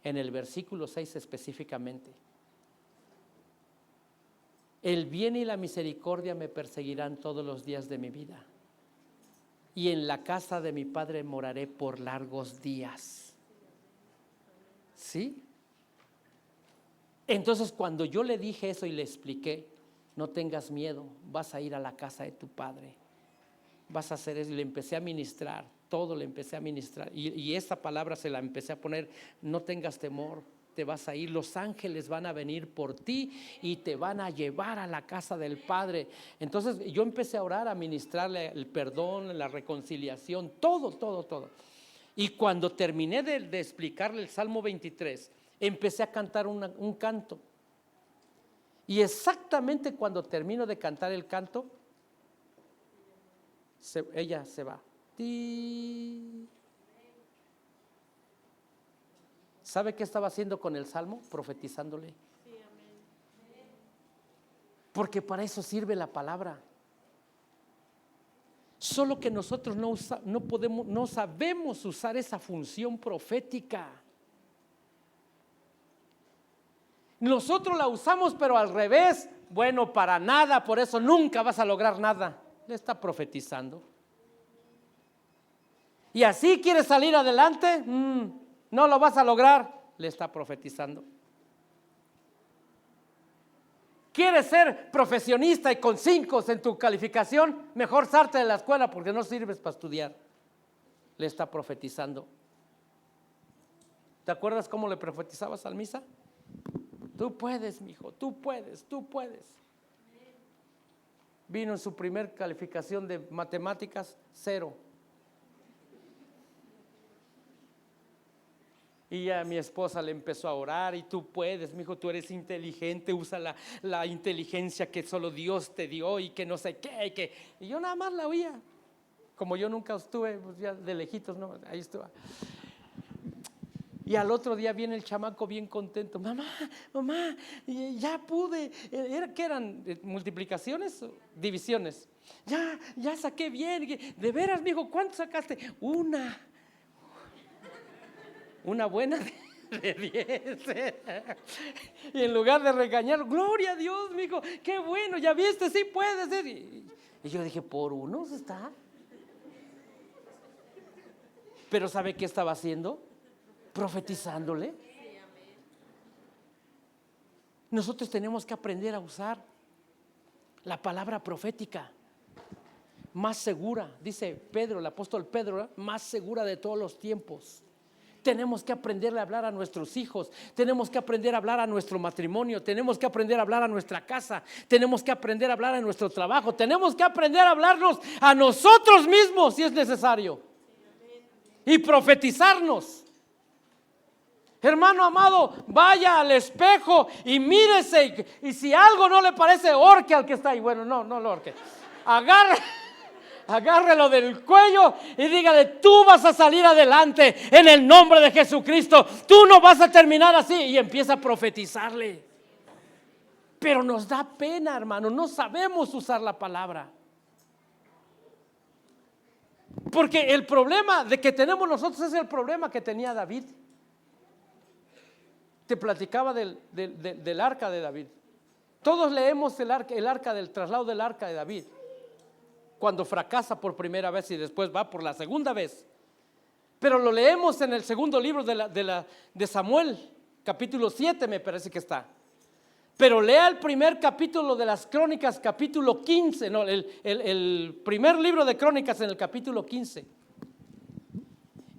En el versículo 6 específicamente: el bien y la misericordia me perseguirán todos los días de mi vida, y en la casa de mi Padre moraré por largos días. ¿Sí? Entonces, cuando yo le dije eso y le expliqué: no tengas miedo, vas a ir a la casa de tu Padre, vas a hacer eso, y le empecé a ministrar, todo le empecé a ministrar, y esta palabra se la empecé a poner: no tengas temor, te vas a ir, los ángeles van a venir por ti y te van a llevar a la casa del Padre. Entonces yo empecé a orar, a ministrarle el perdón, la reconciliación, todo. Y cuando terminé de explicarle el Salmo 23, empecé a cantar un canto. Y exactamente cuando termino de cantar el canto, ella se va. ¿Sabe qué estaba haciendo con el salmo? Profetizándole. Porque para eso sirve la palabra. Solo que nosotros no sabemos usar esa función profética. Nosotros la usamos, pero al revés. Bueno, para nada, por eso nunca vas a lograr nada. Le está profetizando. ¿Y así quieres salir adelante? No lo vas a lograr. Le está profetizando. ¿Quieres ser profesionista y con 5 en tu calificación? Mejor salte de la escuela porque no sirves para estudiar. Le está profetizando. ¿Te acuerdas cómo le profetizabas al Misa? Tú puedes, mijo, tú puedes. Vino en su primer calificación de matemáticas, 0. Y ya mi esposa le empezó a orar: y tú puedes, mijo, tú eres inteligente, usa la inteligencia que solo Dios te dio y que no sé qué. Y yo nada más la oía. Como yo nunca estuve, pues ya de lejitos, no, ahí estuve. Y al otro día viene el chamaco bien contento: mamá, ya pude. ¿Qué eran? ¿Multiplicaciones? ¿Divisiones? Ya saqué bien. ¿De veras, mijo? ¿Cuánto sacaste? Una buena de 10. Y en lugar de regañar: gloria a Dios, mijo, qué bueno, ya viste, sí puedes ser. Y yo dije: por unos está. Pero ¿sabe qué estaba haciendo? Profetizándole. Nosotros tenemos que aprender a usar la palabra profética más segura, dice Pedro, el apóstol Pedro, más segura de todos los tiempos. Tenemos que aprender a hablar a nuestros hijos, tenemos que aprender a hablar a nuestro matrimonio, tenemos que aprender a hablar a nuestra casa, tenemos que aprender a hablar a nuestro trabajo, tenemos que aprender a hablarnos a nosotros mismos si es necesario, y profetizarnos. Hermano amado, vaya al espejo y mírese, y si algo no le parece, horque al que está ahí. Bueno, no lo horque, agárrelo del cuello y dígale: tú vas a salir adelante en el nombre de Jesucristo, tú no vas a terminar así. Y empieza a profetizarle. Pero nos da pena, hermano, no sabemos usar la palabra. Porque el problema de que tenemos nosotros es el problema que tenía David. Te platicaba del arca de David. Todos leemos el arca del traslado del arca de David, cuando fracasa por primera vez y después va por la segunda vez. Pero lo leemos en el segundo libro de Samuel, capítulo 7 me parece que está. Pero lea el primer capítulo de las Crónicas, capítulo 15, el primer libro de Crónicas en el capítulo 15.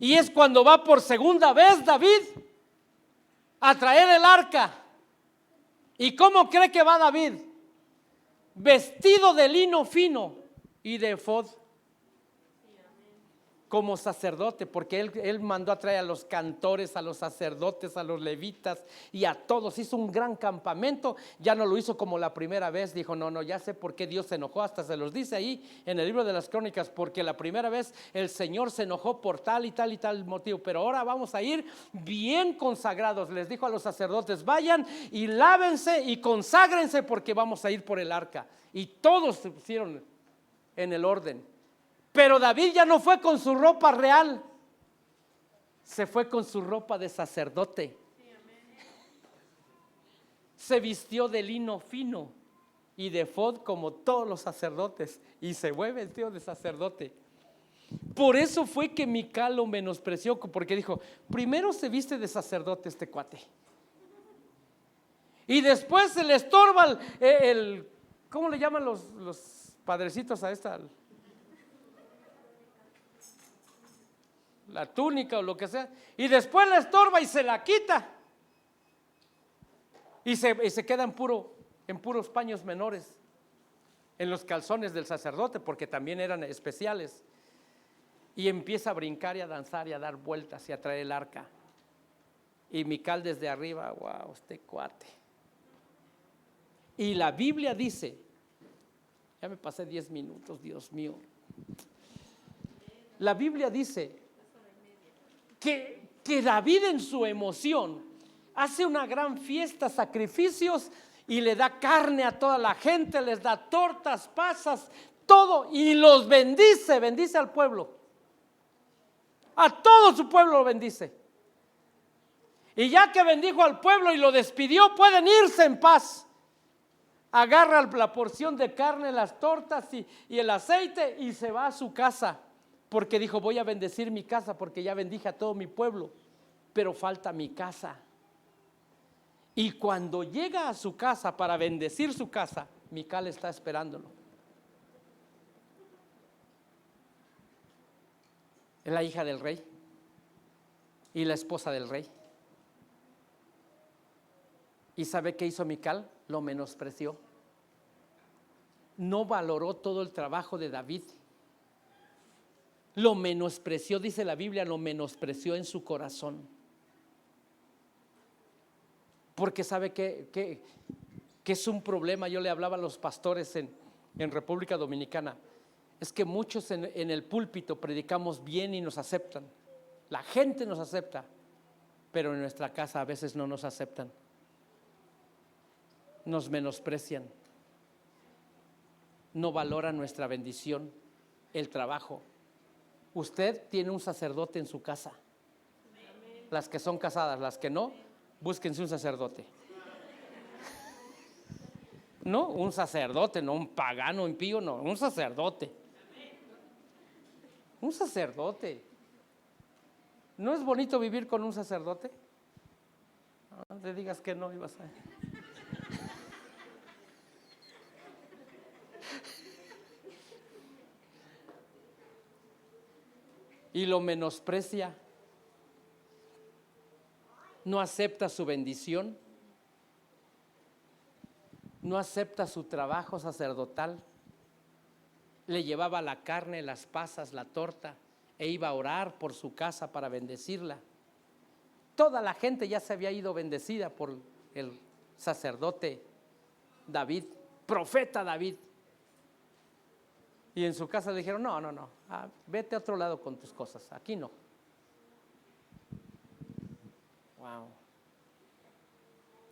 Y es cuando va por segunda vez David a traer el arca. ¿Y cómo cree que va David? Vestido de lino fino y de efod, como sacerdote, porque él mandó a traer a los cantores, a los sacerdotes, a los levitas y a todos. Hizo un gran campamento. Ya no lo hizo como la primera vez. Dijo, no, ya sé por qué Dios se enojó. Hasta se los dice ahí en el libro de las Crónicas, porque la primera vez el Señor se enojó por tal y tal y tal motivo, pero ahora vamos a ir bien consagrados. Les dijo a los sacerdotes, vayan y lávense y conságrense, porque vamos a ir por el arca. Y todos se pusieron en el orden. Pero David ya no fue con su ropa real, se fue con su ropa de sacerdote. Se vistió de lino fino y de efod como todos los sacerdotes, y se fue vestido de sacerdote. Por eso fue que Mical lo menospreció, porque dijo, primero se viste de sacerdote este cuate, y después se le estorba ¿cómo le llaman los padrecitos a esta? La túnica o lo que sea, y después la estorba y se la quita, y se queda en puros paños menores, en los calzones del sacerdote, porque también eran especiales, y empieza a brincar y a danzar y a dar vueltas y a traer el arca. Y Mical desde arriba, wow, este cuate. Y la Biblia dice, ya me pasé 10 minutos, Dios mío. La Biblia dice que David en su emoción hace una gran fiesta, sacrificios, y le da carne a toda la gente, les da tortas, pasas, todo, y los bendice al pueblo. A todo su pueblo lo bendice. Y ya que bendijo al pueblo y lo despidió, pueden irse en paz. Agarra la porción de carne, las tortas y el aceite, y se va a su casa. Porque dijo, voy a bendecir mi casa, porque ya bendije a todo mi pueblo, pero falta mi casa. Y cuando llega a su casa para bendecir su casa, Mical está esperándolo. Es la hija del rey y la esposa del rey. ¿Y sabe qué hizo Mical? Lo menospreció. No valoró todo el trabajo de David. Lo menospreció, dice la Biblia, lo menospreció en su corazón. Porque sabe que es un problema. Yo le hablaba a los pastores en República Dominicana. Es que muchos en el púlpito predicamos bien y nos aceptan. La gente nos acepta, pero en nuestra casa a veces no nos aceptan. Nos menosprecian. No valoran nuestra bendición, el trabajo. Usted tiene un sacerdote en su casa. Las que son casadas, las que no, búsquense un sacerdote. No, un sacerdote, no un pagano impío, no, un sacerdote. Un sacerdote. ¿No es bonito vivir con un sacerdote? No te digas que no ibas a... Y lo menosprecia, no acepta su bendición, no acepta su trabajo sacerdotal. Le llevaba la carne, las pasas, la torta, e iba a orar por su casa para bendecirla. Toda la gente ya se había ido bendecida por el sacerdote David, profeta David. Y en su casa le dijeron, no, vete a otro lado con tus cosas, aquí no. Wow.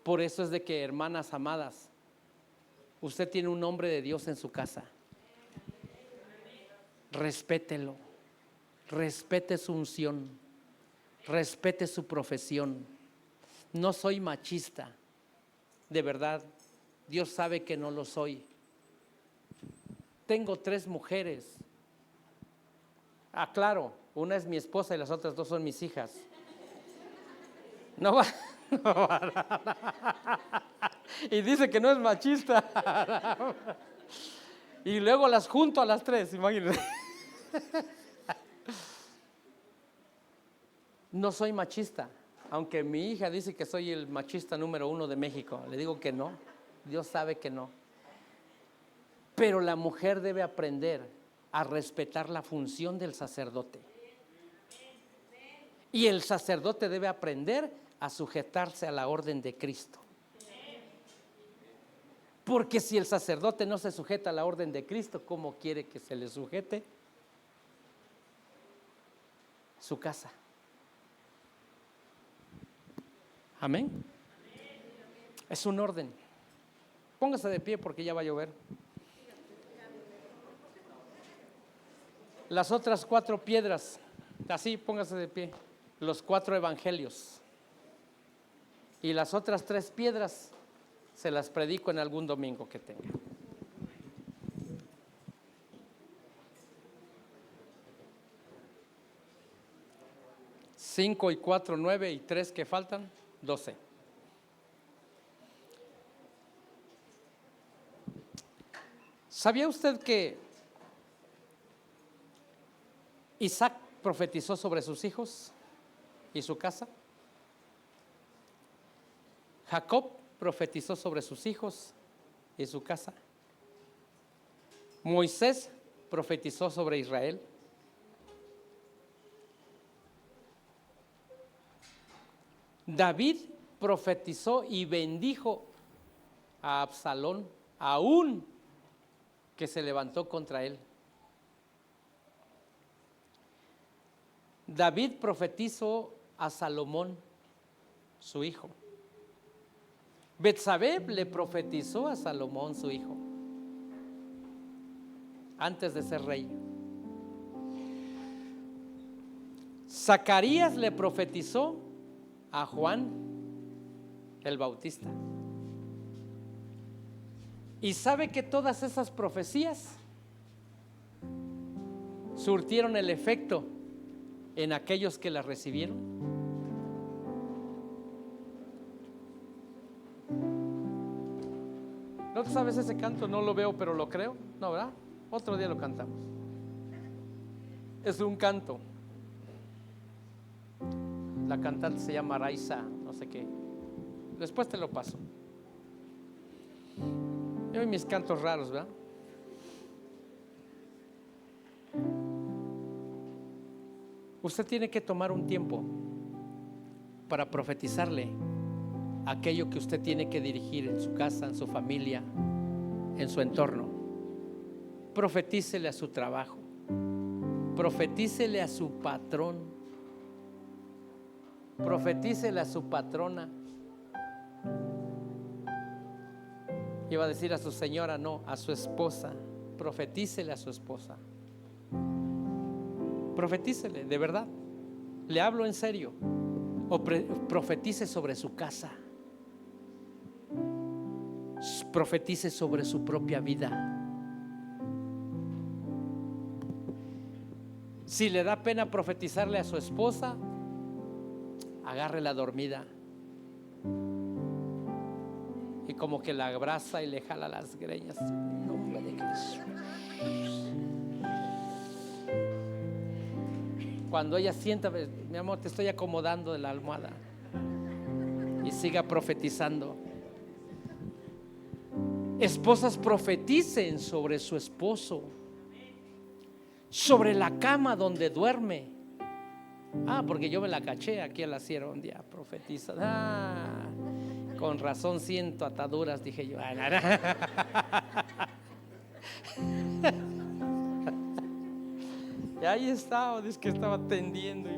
Por eso es de que, hermanas amadas, usted tiene un hombre de Dios en su casa. Respételo, respete su unción, respete su profesión. No soy machista, de verdad, Dios sabe que no lo soy. Tengo 3 mujeres. Claro, una es mi esposa y las otras 2 son mis hijas. Y dice que no es machista. Y luego las junto a las 3, imagínense. No soy machista, aunque mi hija dice que soy el machista número 1 de México. Le digo que no, Dios sabe que no. Pero la mujer debe aprender a respetar la función del sacerdote. Y el sacerdote debe aprender a sujetarse a la orden de Cristo. Porque si el sacerdote no se sujeta a la orden de Cristo, ¿cómo quiere que se le sujete su casa? Amén. Es un orden. Póngase de pie porque ya va a llover. Las otras 4 piedras, así póngase de pie. Los 4 evangelios. Y las otras 3 piedras se las predico en algún domingo que tenga. Cinco y 4, 9 y 3 que faltan, 12. ¿Sabía usted que Isaac profetizó sobre sus hijos y su casa? Jacob profetizó sobre sus hijos y su casa. Moisés profetizó sobre Israel. David profetizó y bendijo a Absalón, aún que se levantó contra él. David profetizó a Salomón, su hijo. Betsabé le profetizó a Salomón, su hijo, antes de ser rey. Zacarías le profetizó a Juan el Bautista. ¿Y sabe que todas esas profecías surtieron el efecto en aquellos que las recibieron? ¿No sabes ese canto? No lo veo, pero lo creo. ¿No, verdad? Otro día lo cantamos. Es un canto. La cantante se llama Raiza, no sé qué. Después te lo paso. Yo y mis cantos raros, ¿verdad? Usted tiene que tomar un tiempo para profetizarle aquello que usted tiene que dirigir en su casa, en su familia, en su entorno. Profetícele a su trabajo, profetícele a su patrón, profetícele a su patrona. Iba a decir a su señora, no, a su esposa. Profetícele a su esposa. Profetícele, de verdad. Le hablo en serio. O profetice sobre su casa. Profetice sobre su propia vida. Si le da pena profetizarle a su esposa, agárrela dormida y como que la abraza y le jala las greñas. En nombre de Jesús. Cuando ella sienta, mi amor, te estoy acomodando de la almohada, y siga profetizando. Esposas, profeticen sobre su esposo, sobre la cama donde duerme. Porque yo me la caché aquí a la sierra un día. Profetiza. Con razón siento ataduras, dije yo. Y ahí estaba, dice que estaba tendiendo.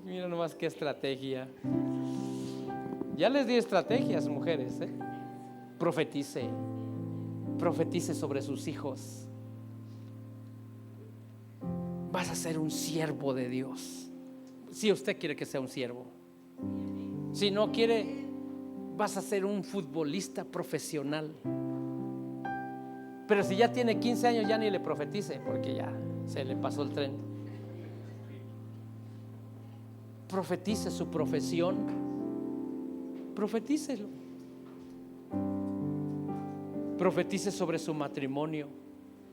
Mira nomás qué estrategia. Ya les di estrategias, mujeres, ¿eh? Profetice sobre sus hijos. Vas a ser un siervo de Dios. Si usted quiere que sea un siervo. Si no quiere, vas a ser un futbolista profesional. Pero si ya tiene 15 años, ya ni le profetice, porque ya se le pasó el tren. Profetice su profesión. Profetícelo. Profetice sobre su matrimonio,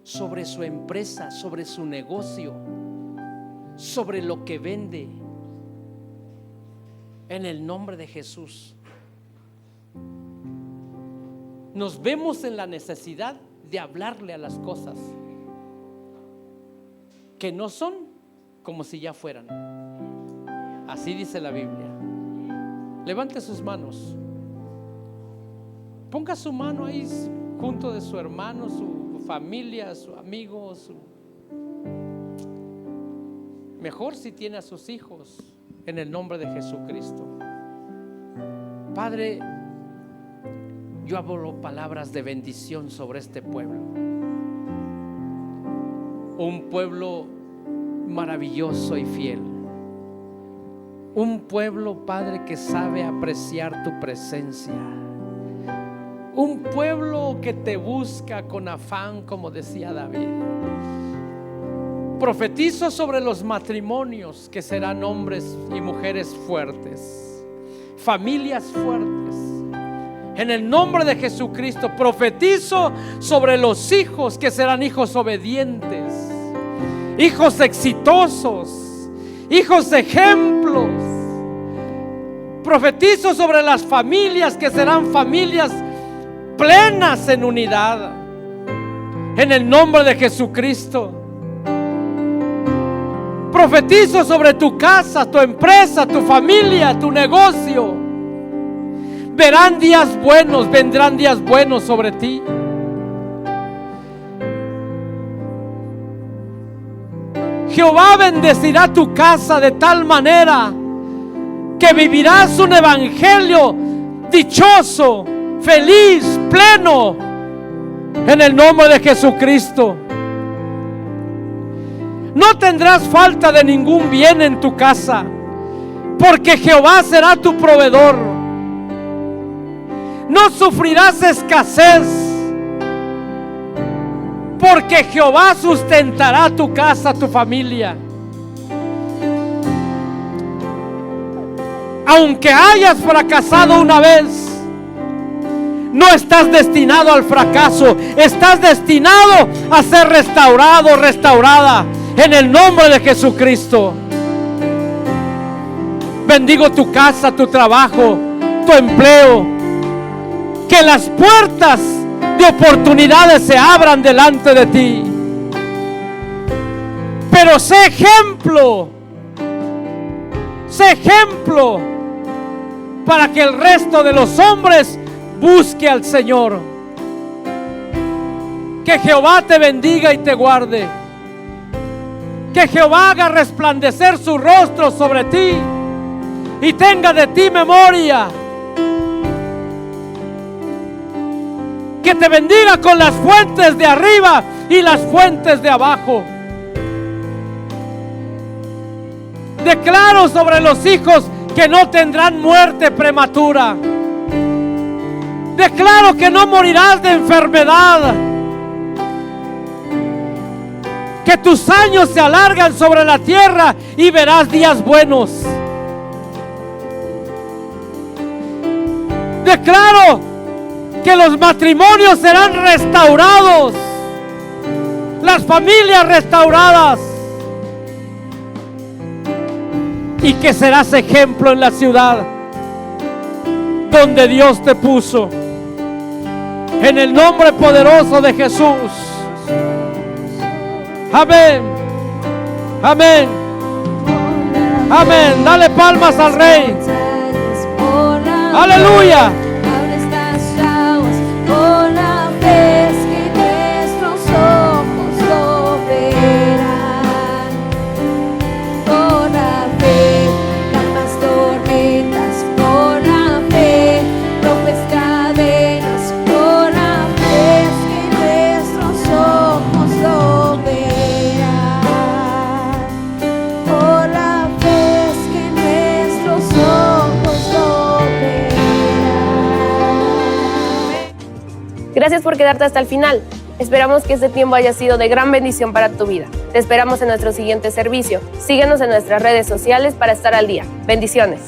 sobre su empresa, sobre su negocio, sobre lo que vende, en el nombre de Jesús. Nos vemos en la necesidad de hablarle a las cosas que no son como si ya fueran. Así dice la Biblia. Levante sus manos. Ponga su mano ahí junto de su hermano, su familia, su amigo, mejor si tiene a sus hijos, en el nombre de Jesucristo. Padre, yo hablo palabras de bendición sobre este pueblo. Un pueblo maravilloso y fiel. Un pueblo, Padre, que sabe apreciar tu presencia. Un pueblo que te busca con afán, como decía David. Profetizo sobre los matrimonios que serán hombres y mujeres fuertes, familias fuertes. En el nombre de Jesucristo profetizo sobre los hijos que serán hijos obedientes, hijos exitosos, hijos ejemplos. Profetizo sobre las familias que serán familias plenas en unidad. En el nombre de Jesucristo. Profetizo sobre tu casa, tu empresa, tu familia, tu negocio. Verán días buenos, vendrán días buenos sobre ti. Jehová bendecirá tu casa de tal manera que vivirás un evangelio dichoso, feliz, pleno, en el nombre de Jesucristo. No tendrás falta de ningún bien en tu casa, porque Jehová será tu proveedor. No sufrirás escasez, porque Jehová sustentará tu casa, tu familia. Aunque hayas fracasado una vez, no estás destinado al fracaso. Estás destinado a ser restaurado, restaurada, en el nombre de Jesucristo. Bendigo tu casa, tu trabajo, tu empleo. Que las puertas de oportunidades se abran delante de ti. Pero sé ejemplo para que el resto de los hombres busque al Señor. Que Jehová te bendiga y te guarde. Que Jehová haga resplandecer su rostro sobre ti y tenga de ti memoria. Que te bendiga con las fuentes de arriba y las fuentes de abajo. Declaro sobre los hijos que no tendrán muerte prematura. Declaro que no morirás de enfermedad. Que tus años se alargan sobre la tierra y verás días buenos. Declaro que los matrimonios serán restaurados, las familias restauradas, y que serás ejemplo en la ciudad donde Dios te puso. En el nombre poderoso de Jesús. Amén. Amén. Amén. Dale palmas al Rey. Aleluya.
Con la fe es que nuestros ojos lo verán. Con la fe calmas tormentas. Con la fe rompes cadenas. Con la fe es que nuestros ojos lo verán. Con la fe es que nuestros ojos lo verán.
Gracias por quedarte hasta el final. Esperamos que este tiempo haya sido de gran bendición para tu vida. Te esperamos en nuestro siguiente servicio. Síguenos en nuestras redes sociales para estar al día. Bendiciones.